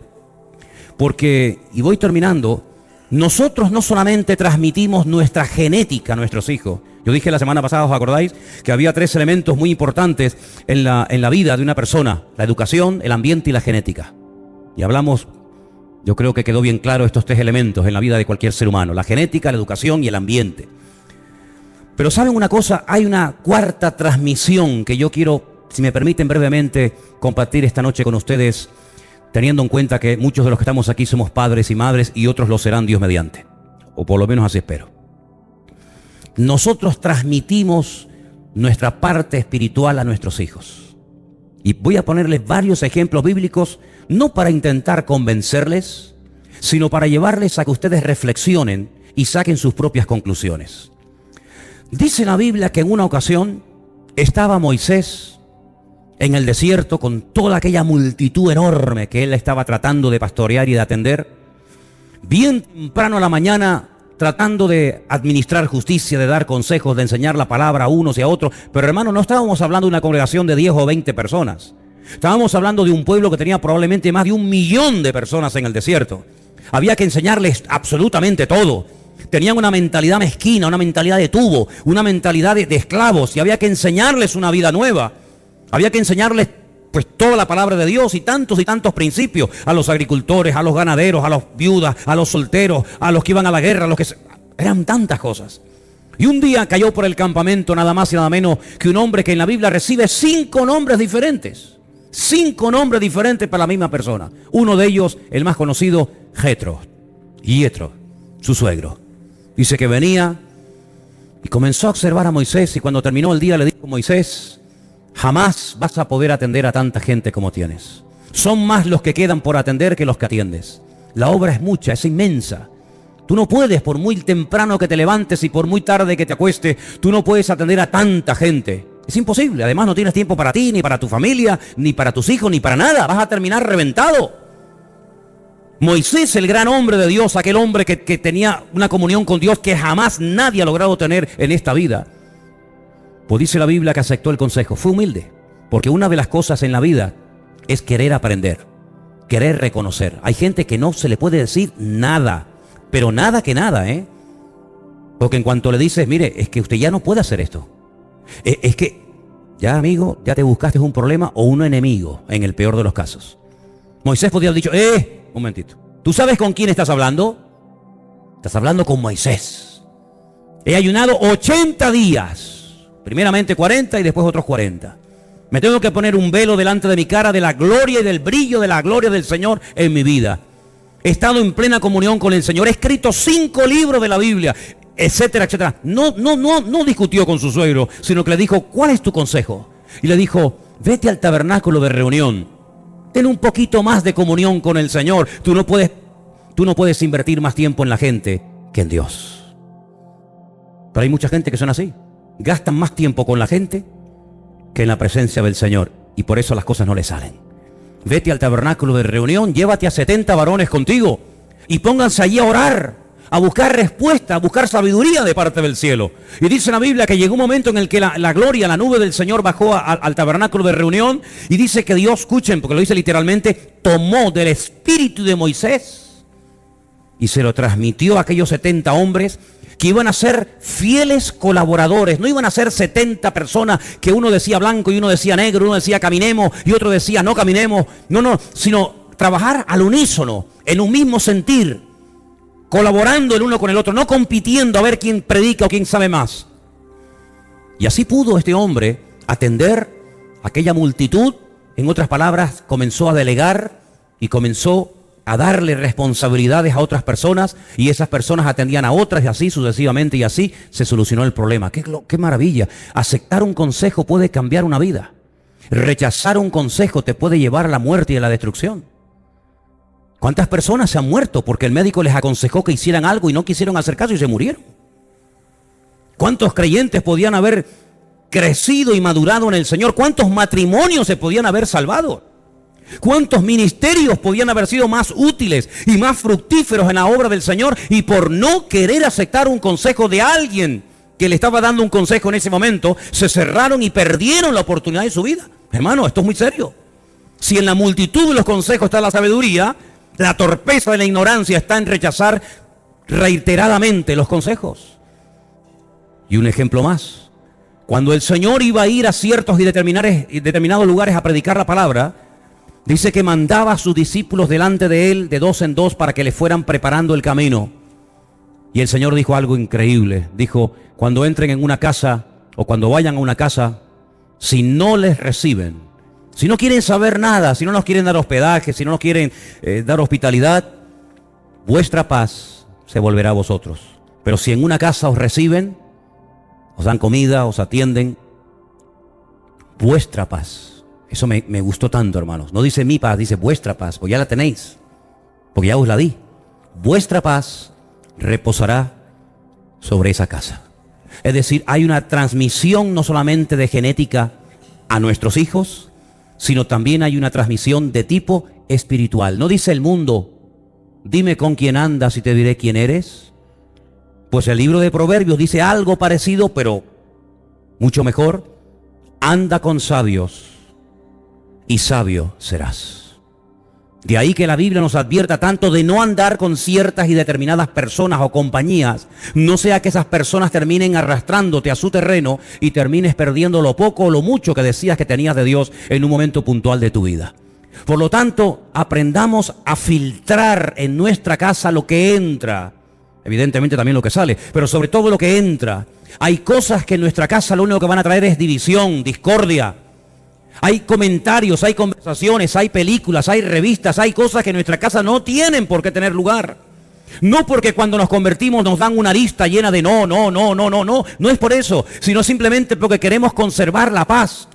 B: Porque, y voy terminando, nosotros no solamente transmitimos nuestra genética a nuestros hijos. Yo dije la semana pasada, ¿os acordáis? Que había 3 elementos muy importantes en la vida de una persona: la educación, el ambiente y la genética. Y hablamos, yo creo que quedó bien claro estos 3 elementos en la vida de cualquier ser humano: la genética, la educación y el ambiente. Pero ¿saben una cosa? Hay una cuarta transmisión que yo quiero, si me permiten brevemente, compartir esta noche con ustedes, teniendo en cuenta que muchos de los que estamos aquí somos padres y madres y otros lo serán Dios mediante. O por lo menos así espero. Nosotros transmitimos nuestra parte espiritual a nuestros hijos. Y voy a ponerles varios ejemplos bíblicos, no para intentar convencerles, sino para llevarles a que ustedes reflexionen y saquen sus propias conclusiones. Dice la Biblia que en una ocasión estaba Moisés en el desierto con toda aquella multitud enorme que él estaba tratando de pastorear y de atender. Bien temprano a la mañana, tratando de administrar justicia, de dar consejos, de enseñar la palabra a unos y a otros. Pero hermano, no estábamos hablando de una congregación de 10 o 20 personas. Estábamos hablando de un pueblo que tenía probablemente más de 1 millón de personas en el desierto. Había que enseñarles absolutamente todo. Tenían una mentalidad mezquina, una mentalidad de tubo, una mentalidad de esclavos, y había que enseñarles una vida nueva. Había que enseñarles pues toda la palabra de Dios y tantos principios a los agricultores, a los ganaderos, a los viudas, a los solteros, a los que iban a la guerra, a los que eran tantas cosas. Y un día cayó por el campamento nada más y nada menos que un hombre que en la Biblia recibe 5 nombres diferentes. 5 nombres diferentes para la misma persona. Uno de ellos, el más conocido, Jetro, su suegro. Dice que venía y comenzó a observar a Moisés, y cuando terminó el día le dijo: Moisés, jamás vas a poder atender a tanta gente como tienes. Son más los que quedan por atender que los que atiendes. La obra es mucha, es inmensa. Tú no puedes, por muy temprano que te levantes y por muy tarde que te acuestes, tú no puedes atender a tanta gente. Es imposible. Además no tienes tiempo para ti, ni para tu familia, ni para tus hijos, ni para nada. Vas a terminar reventado. Moisés, el gran hombre de Dios, aquel hombre que tenía una comunión con Dios que jamás nadie ha logrado tener en esta vida, pues dice la Biblia que aceptó el consejo. Fue humilde, porque una de las cosas en la vida es querer aprender, querer reconocer. Hay gente que no se le puede decir nada, pero nada que nada, porque en cuanto le dices: mire, es que usted ya no puede hacer esto, es que ya, amigo, ya te buscaste un problema o un enemigo, en el peor de los casos. Moisés podría haber dicho: un momentito, ¿tú sabes con quién estás hablando? Estás hablando con Moisés. He ayunado 80 días, primeramente 40 y después otros 40. Me tengo que poner un velo delante de mi cara de la gloria y del brillo de la gloria del Señor en mi vida. He estado en plena comunión con el Señor, he escrito 5 libros de la Biblia, etcétera, etcétera. No discutió con su suegro, sino que le dijo: ¿cuál es tu consejo? Y le dijo: vete al tabernáculo de reunión. Ten un poquito más de comunión con el Señor. Tú no puedes invertir más tiempo en la gente que en Dios. Pero hay mucha gente que son así. Gastan más tiempo con la gente que en la presencia del Señor. Y por eso las cosas no les salen. Vete al tabernáculo de reunión, llévate a 70 varones contigo y pónganse allí a orar, a buscar respuesta, a buscar sabiduría de parte del cielo. Y dice la Biblia que llegó un momento en el que la gloria, la nube del Señor bajó al tabernáculo de reunión, y dice que Dios, escuchen, porque lo dice literalmente, tomó del espíritu de Moisés y se lo transmitió a aquellos 70 hombres que iban a ser fieles colaboradores. No iban a ser 70 personas que uno decía blanco y uno decía negro, uno decía caminemos y otro decía no caminemos. No, sino trabajar al unísono, en un mismo sentir, colaborando el uno con el otro, no compitiendo a ver quién predica o quién sabe más. Y así pudo este hombre atender a aquella multitud. En otras palabras, comenzó a delegar y comenzó a darle responsabilidades a otras personas, y esas personas atendían a otras, y así sucesivamente, y así se solucionó el problema. ¡Qué maravilla! Aceptar un consejo puede cambiar una vida. Rechazar un consejo te puede llevar a la muerte y a la destrucción. ¿Cuántas personas se han muerto porque el médico les aconsejó que hicieran algo y no quisieron hacer caso y se murieron? ¿Cuántos creyentes podían haber crecido y madurado en el Señor? ¿Cuántos matrimonios se podían haber salvado? ¿Cuántos ministerios podían haber sido más útiles y más fructíferos en la obra del Señor? Y por no querer aceptar un consejo de alguien que le estaba dando un consejo en ese momento, se cerraron y perdieron la oportunidad de su vida. Hermano, esto es muy serio. Si en la multitud de los consejos está la sabiduría, la torpeza de la ignorancia está en rechazar reiteradamente los consejos. Y un ejemplo más. Cuando el Señor iba a ir a ciertos y determinados lugares a predicar la palabra, dice que mandaba a sus discípulos delante de él de dos en dos para que le fueran preparando el camino. Y el Señor dijo algo increíble. Dijo, cuando entren en una casa o cuando vayan a una casa, si no les reciben, si no quieren saber nada, si no nos quieren dar hospedaje, si no nos quieren dar hospitalidad, vuestra paz se volverá a vosotros. Pero si en una casa os reciben, os dan comida, os atienden, vuestra paz. Eso me gustó tanto, hermanos. No dice mi paz, dice vuestra paz, pues ya la tenéis, porque ya os la di. Vuestra paz reposará sobre esa casa. Es decir, hay una transmisión no solamente de genética a nuestros hijos, sino también hay una transmisión de tipo espiritual. ¿No dice el mundo, dime con quién andas y te diré quién eres? Pues el libro de Proverbios dice algo parecido, pero mucho mejor. Anda con sabios y sabio serás. De ahí que la Biblia nos advierta tanto de no andar con ciertas y determinadas personas o compañías, no sea que esas personas terminen arrastrándote a su terreno y termines perdiendo lo poco o lo mucho que decías que tenías de Dios en un momento puntual de tu vida. Por lo tanto, aprendamos a filtrar en nuestra casa lo que entra, evidentemente también lo que sale, pero sobre todo lo que entra. Hay cosas que en nuestra casa lo único que van a traer es división, discordia. Hay comentarios, hay conversaciones, hay películas, hay revistas, hay cosas que en nuestra casa no tienen por qué tener lugar. No porque cuando nos convertimos nos dan una lista llena de no es por eso, sino simplemente porque queremos conservar la paz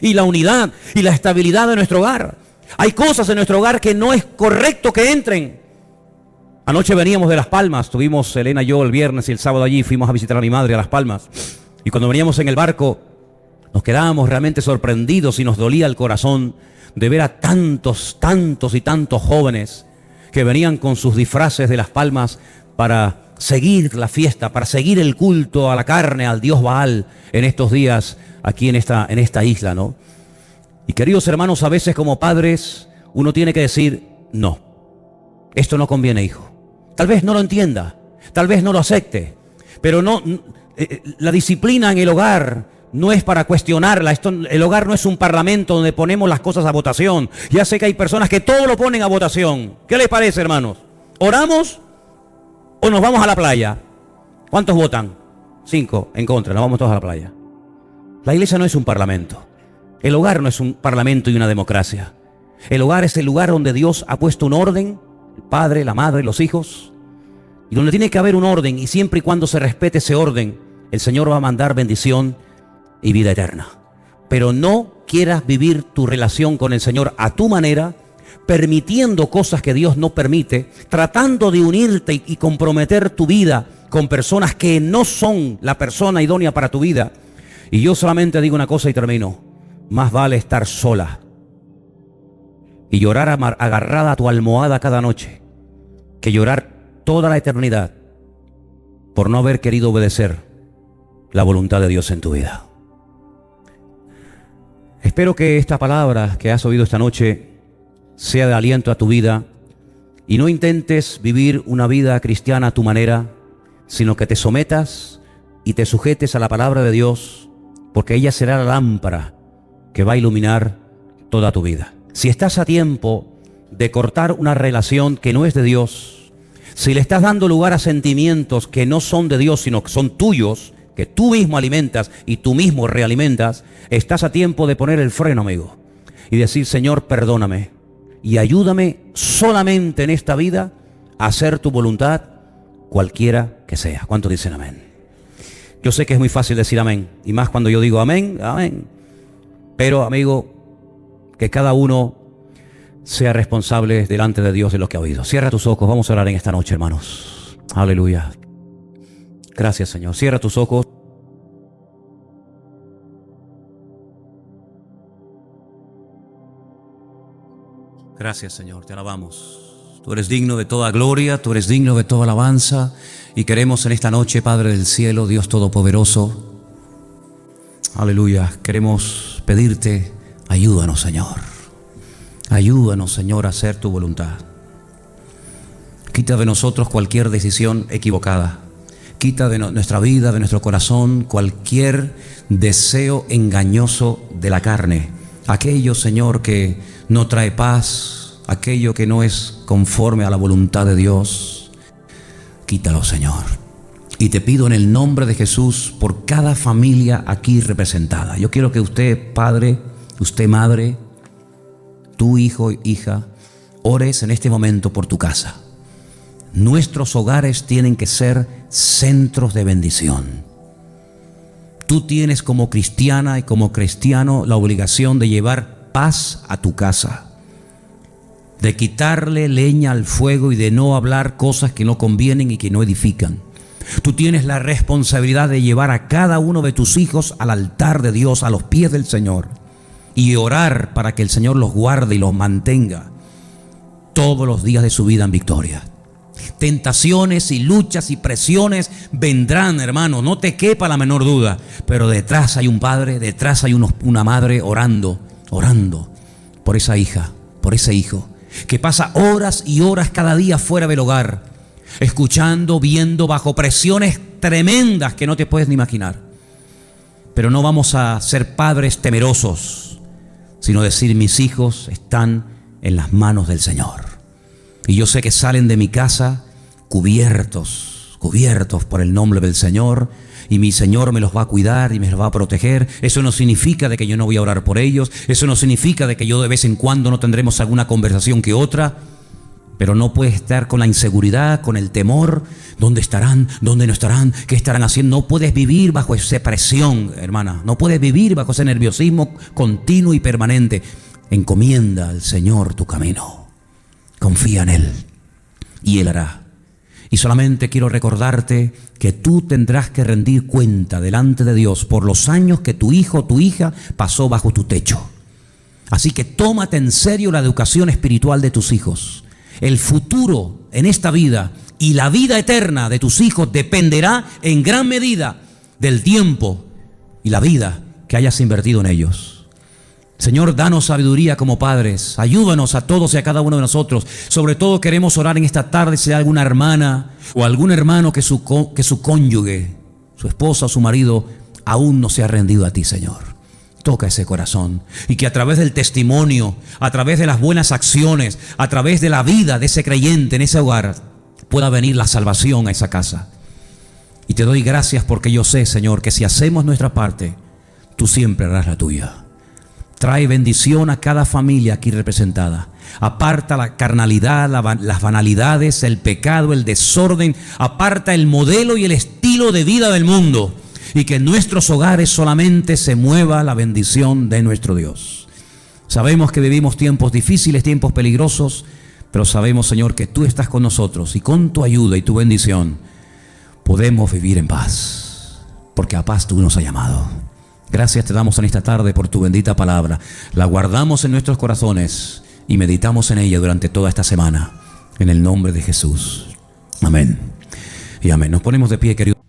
B: y la unidad y la estabilidad de nuestro hogar. Hay cosas en nuestro hogar que no es correcto que entren. Anoche veníamos de Las Palmas, tuvimos Elena y yo el viernes y el sábado allí, fuimos a visitar a mi madre a Las Palmas. Y cuando veníamos en el barco, nos quedábamos realmente sorprendidos y nos dolía el corazón de ver a tantos y tantos jóvenes que venían con sus disfraces de Las Palmas para seguir la fiesta, para seguir el culto a la carne, al dios Baal en estos días aquí en esta isla, ¿no? Y queridos hermanos, a veces como padres uno tiene que decir, no, esto no conviene, hijo. Tal vez no lo entienda, tal vez no lo acepte, pero la disciplina en el hogar no es para cuestionarla. El hogar no es un parlamento donde ponemos las cosas a votación. Ya sé que hay personas que todo lo ponen a votación. ¿Qué les parece, hermanos? ¿Oramos o nos vamos a la playa? ¿Cuántos votan? 5 en contra, nos vamos todos a la playa. La iglesia no es un parlamento. El hogar no es un parlamento y una democracia. El hogar es el lugar donde Dios ha puesto un orden, el padre, la madre, los hijos, y donde tiene que haber un orden, y siempre y cuando se respete ese orden, el Señor va a mandar bendición y vida eterna. Pero no quieras vivir tu relación con el Señor a tu manera, permitiendo cosas que Dios no permite, tratando de unirte y comprometer tu vida con personas que no son la persona idónea para tu vida. Y yo solamente digo una cosa y termino: más vale estar sola y llorar agarrada a tu almohada cada noche que llorar toda la eternidad por no haber querido obedecer la voluntad de Dios en tu vida. Espero que esta palabra que has oído esta noche sea de aliento a tu vida y no intentes vivir una vida cristiana a tu manera, sino que te sometas y te sujetes a la palabra de Dios, porque ella será la lámpara que va a iluminar toda tu vida. Si estás a tiempo de cortar una relación que no es de Dios, si le estás dando lugar a sentimientos que no son de Dios, sino que son tuyos, que tú mismo alimentas y tú mismo realimentas, estás a tiempo de poner el freno, amigo, y decir: Señor, perdóname y ayúdame solamente en esta vida a hacer tu voluntad, cualquiera que sea. ¿Cuántos dicen amén? Yo sé que es muy fácil decir amén, y más cuando yo digo amén, amén. Pero, amigo, que cada uno sea responsable delante de Dios de lo que ha oído. Cierra tus ojos, vamos a orar en esta noche, hermanos. Aleluya. Gracias, Señor. Cierra tus ojos. Gracias, Señor, te alabamos. Tú eres digno de toda gloria, tú eres digno de toda alabanza. Y queremos en esta noche, Padre del cielo, Dios Todopoderoso, aleluya, queremos pedirte, ayúdanos, Señor. Ayúdanos, Señor, a hacer tu voluntad. Quita de nosotros cualquier decisión equivocada. Quita de nuestra vida, de nuestro corazón, cualquier deseo engañoso de la carne. Aquello, Señor, que no trae paz, aquello que no es conforme a la voluntad de Dios. Quítalo, Señor. Y te pido en el nombre de Jesús por cada familia aquí representada. Yo quiero que usted, padre, usted, madre, tu hijo, hija, ores en este momento por tu casa. Nuestros hogares tienen que ser centros de bendición. Tú tienes como cristiana y como cristiano la obligación de llevar paz a tu casa, de quitarle leña al fuego y de no hablar cosas que no convienen y que no edifican. Tú tienes la responsabilidad de llevar a cada uno de tus hijos al altar de Dios, a los pies del Señor, y orar para que el Señor los guarde y los mantenga todos los días de su vida en victoria. Tentaciones y luchas y presiones vendrán, hermano, no te quepa la menor duda, pero detrás hay un padre, detrás hay una madre orando por esa hija, por ese hijo, que pasa horas y horas cada día fuera del hogar, escuchando, viendo, bajo presiones tremendas que no te puedes ni imaginar. Pero no vamos a ser padres temerosos, sino decir: mis hijos están en las manos del Señor. Y yo sé que salen de mi casa cubiertos por el nombre del Señor, y mi Señor me los va a cuidar y me los va a proteger. Eso no significa de que yo no voy a orar por ellos, eso no significa de que yo de vez en cuando no tendremos alguna conversación que otra, pero no puedes estar con la inseguridad, con el temor. ¿Dónde estarán? ¿Dónde no estarán? ¿Qué estarán haciendo? No puedes vivir bajo esa presión, hermana. No puedes vivir bajo ese nerviosismo continuo y permanente. Encomienda al Señor tu camino. Confía en Él y Él hará. Y solamente quiero recordarte que tú tendrás que rendir cuenta delante de Dios por los años que tu hijo o tu hija pasó bajo tu techo. Así que tómate en serio la educación espiritual de tus hijos. El futuro en esta vida y la vida eterna de tus hijos dependerá en gran medida del tiempo y la vida que hayas invertido en ellos. Señor, danos sabiduría como padres. Ayúdanos a todos y a cada uno de nosotros. Sobre todo queremos orar en esta tarde si hay alguna hermana o algún hermano que su cónyuge, su esposa o su marido aún no se ha rendido a ti, Señor. Toca ese corazón y que a través del testimonio, a través de las buenas acciones, a través de la vida de ese creyente en ese hogar, pueda venir la salvación a esa casa. Y te doy gracias porque yo sé, Señor, que si hacemos nuestra parte, tú siempre harás la tuya. Trae bendición a cada familia aquí representada. Aparta la carnalidad, las banalidades, el pecado, el desorden. Aparta el modelo y el estilo de vida del mundo. Y que en nuestros hogares solamente se mueva la bendición de nuestro Dios. Sabemos que vivimos tiempos difíciles, tiempos peligrosos, pero sabemos, Señor, que tú estás con nosotros y con tu ayuda y tu bendición podemos vivir en paz, porque a paz tú nos has llamado. Gracias te damos en esta tarde por tu bendita palabra. La guardamos en nuestros corazones y meditamos en ella durante toda esta semana. En el nombre de Jesús. Amén y amén. Nos ponemos de pie, queridos.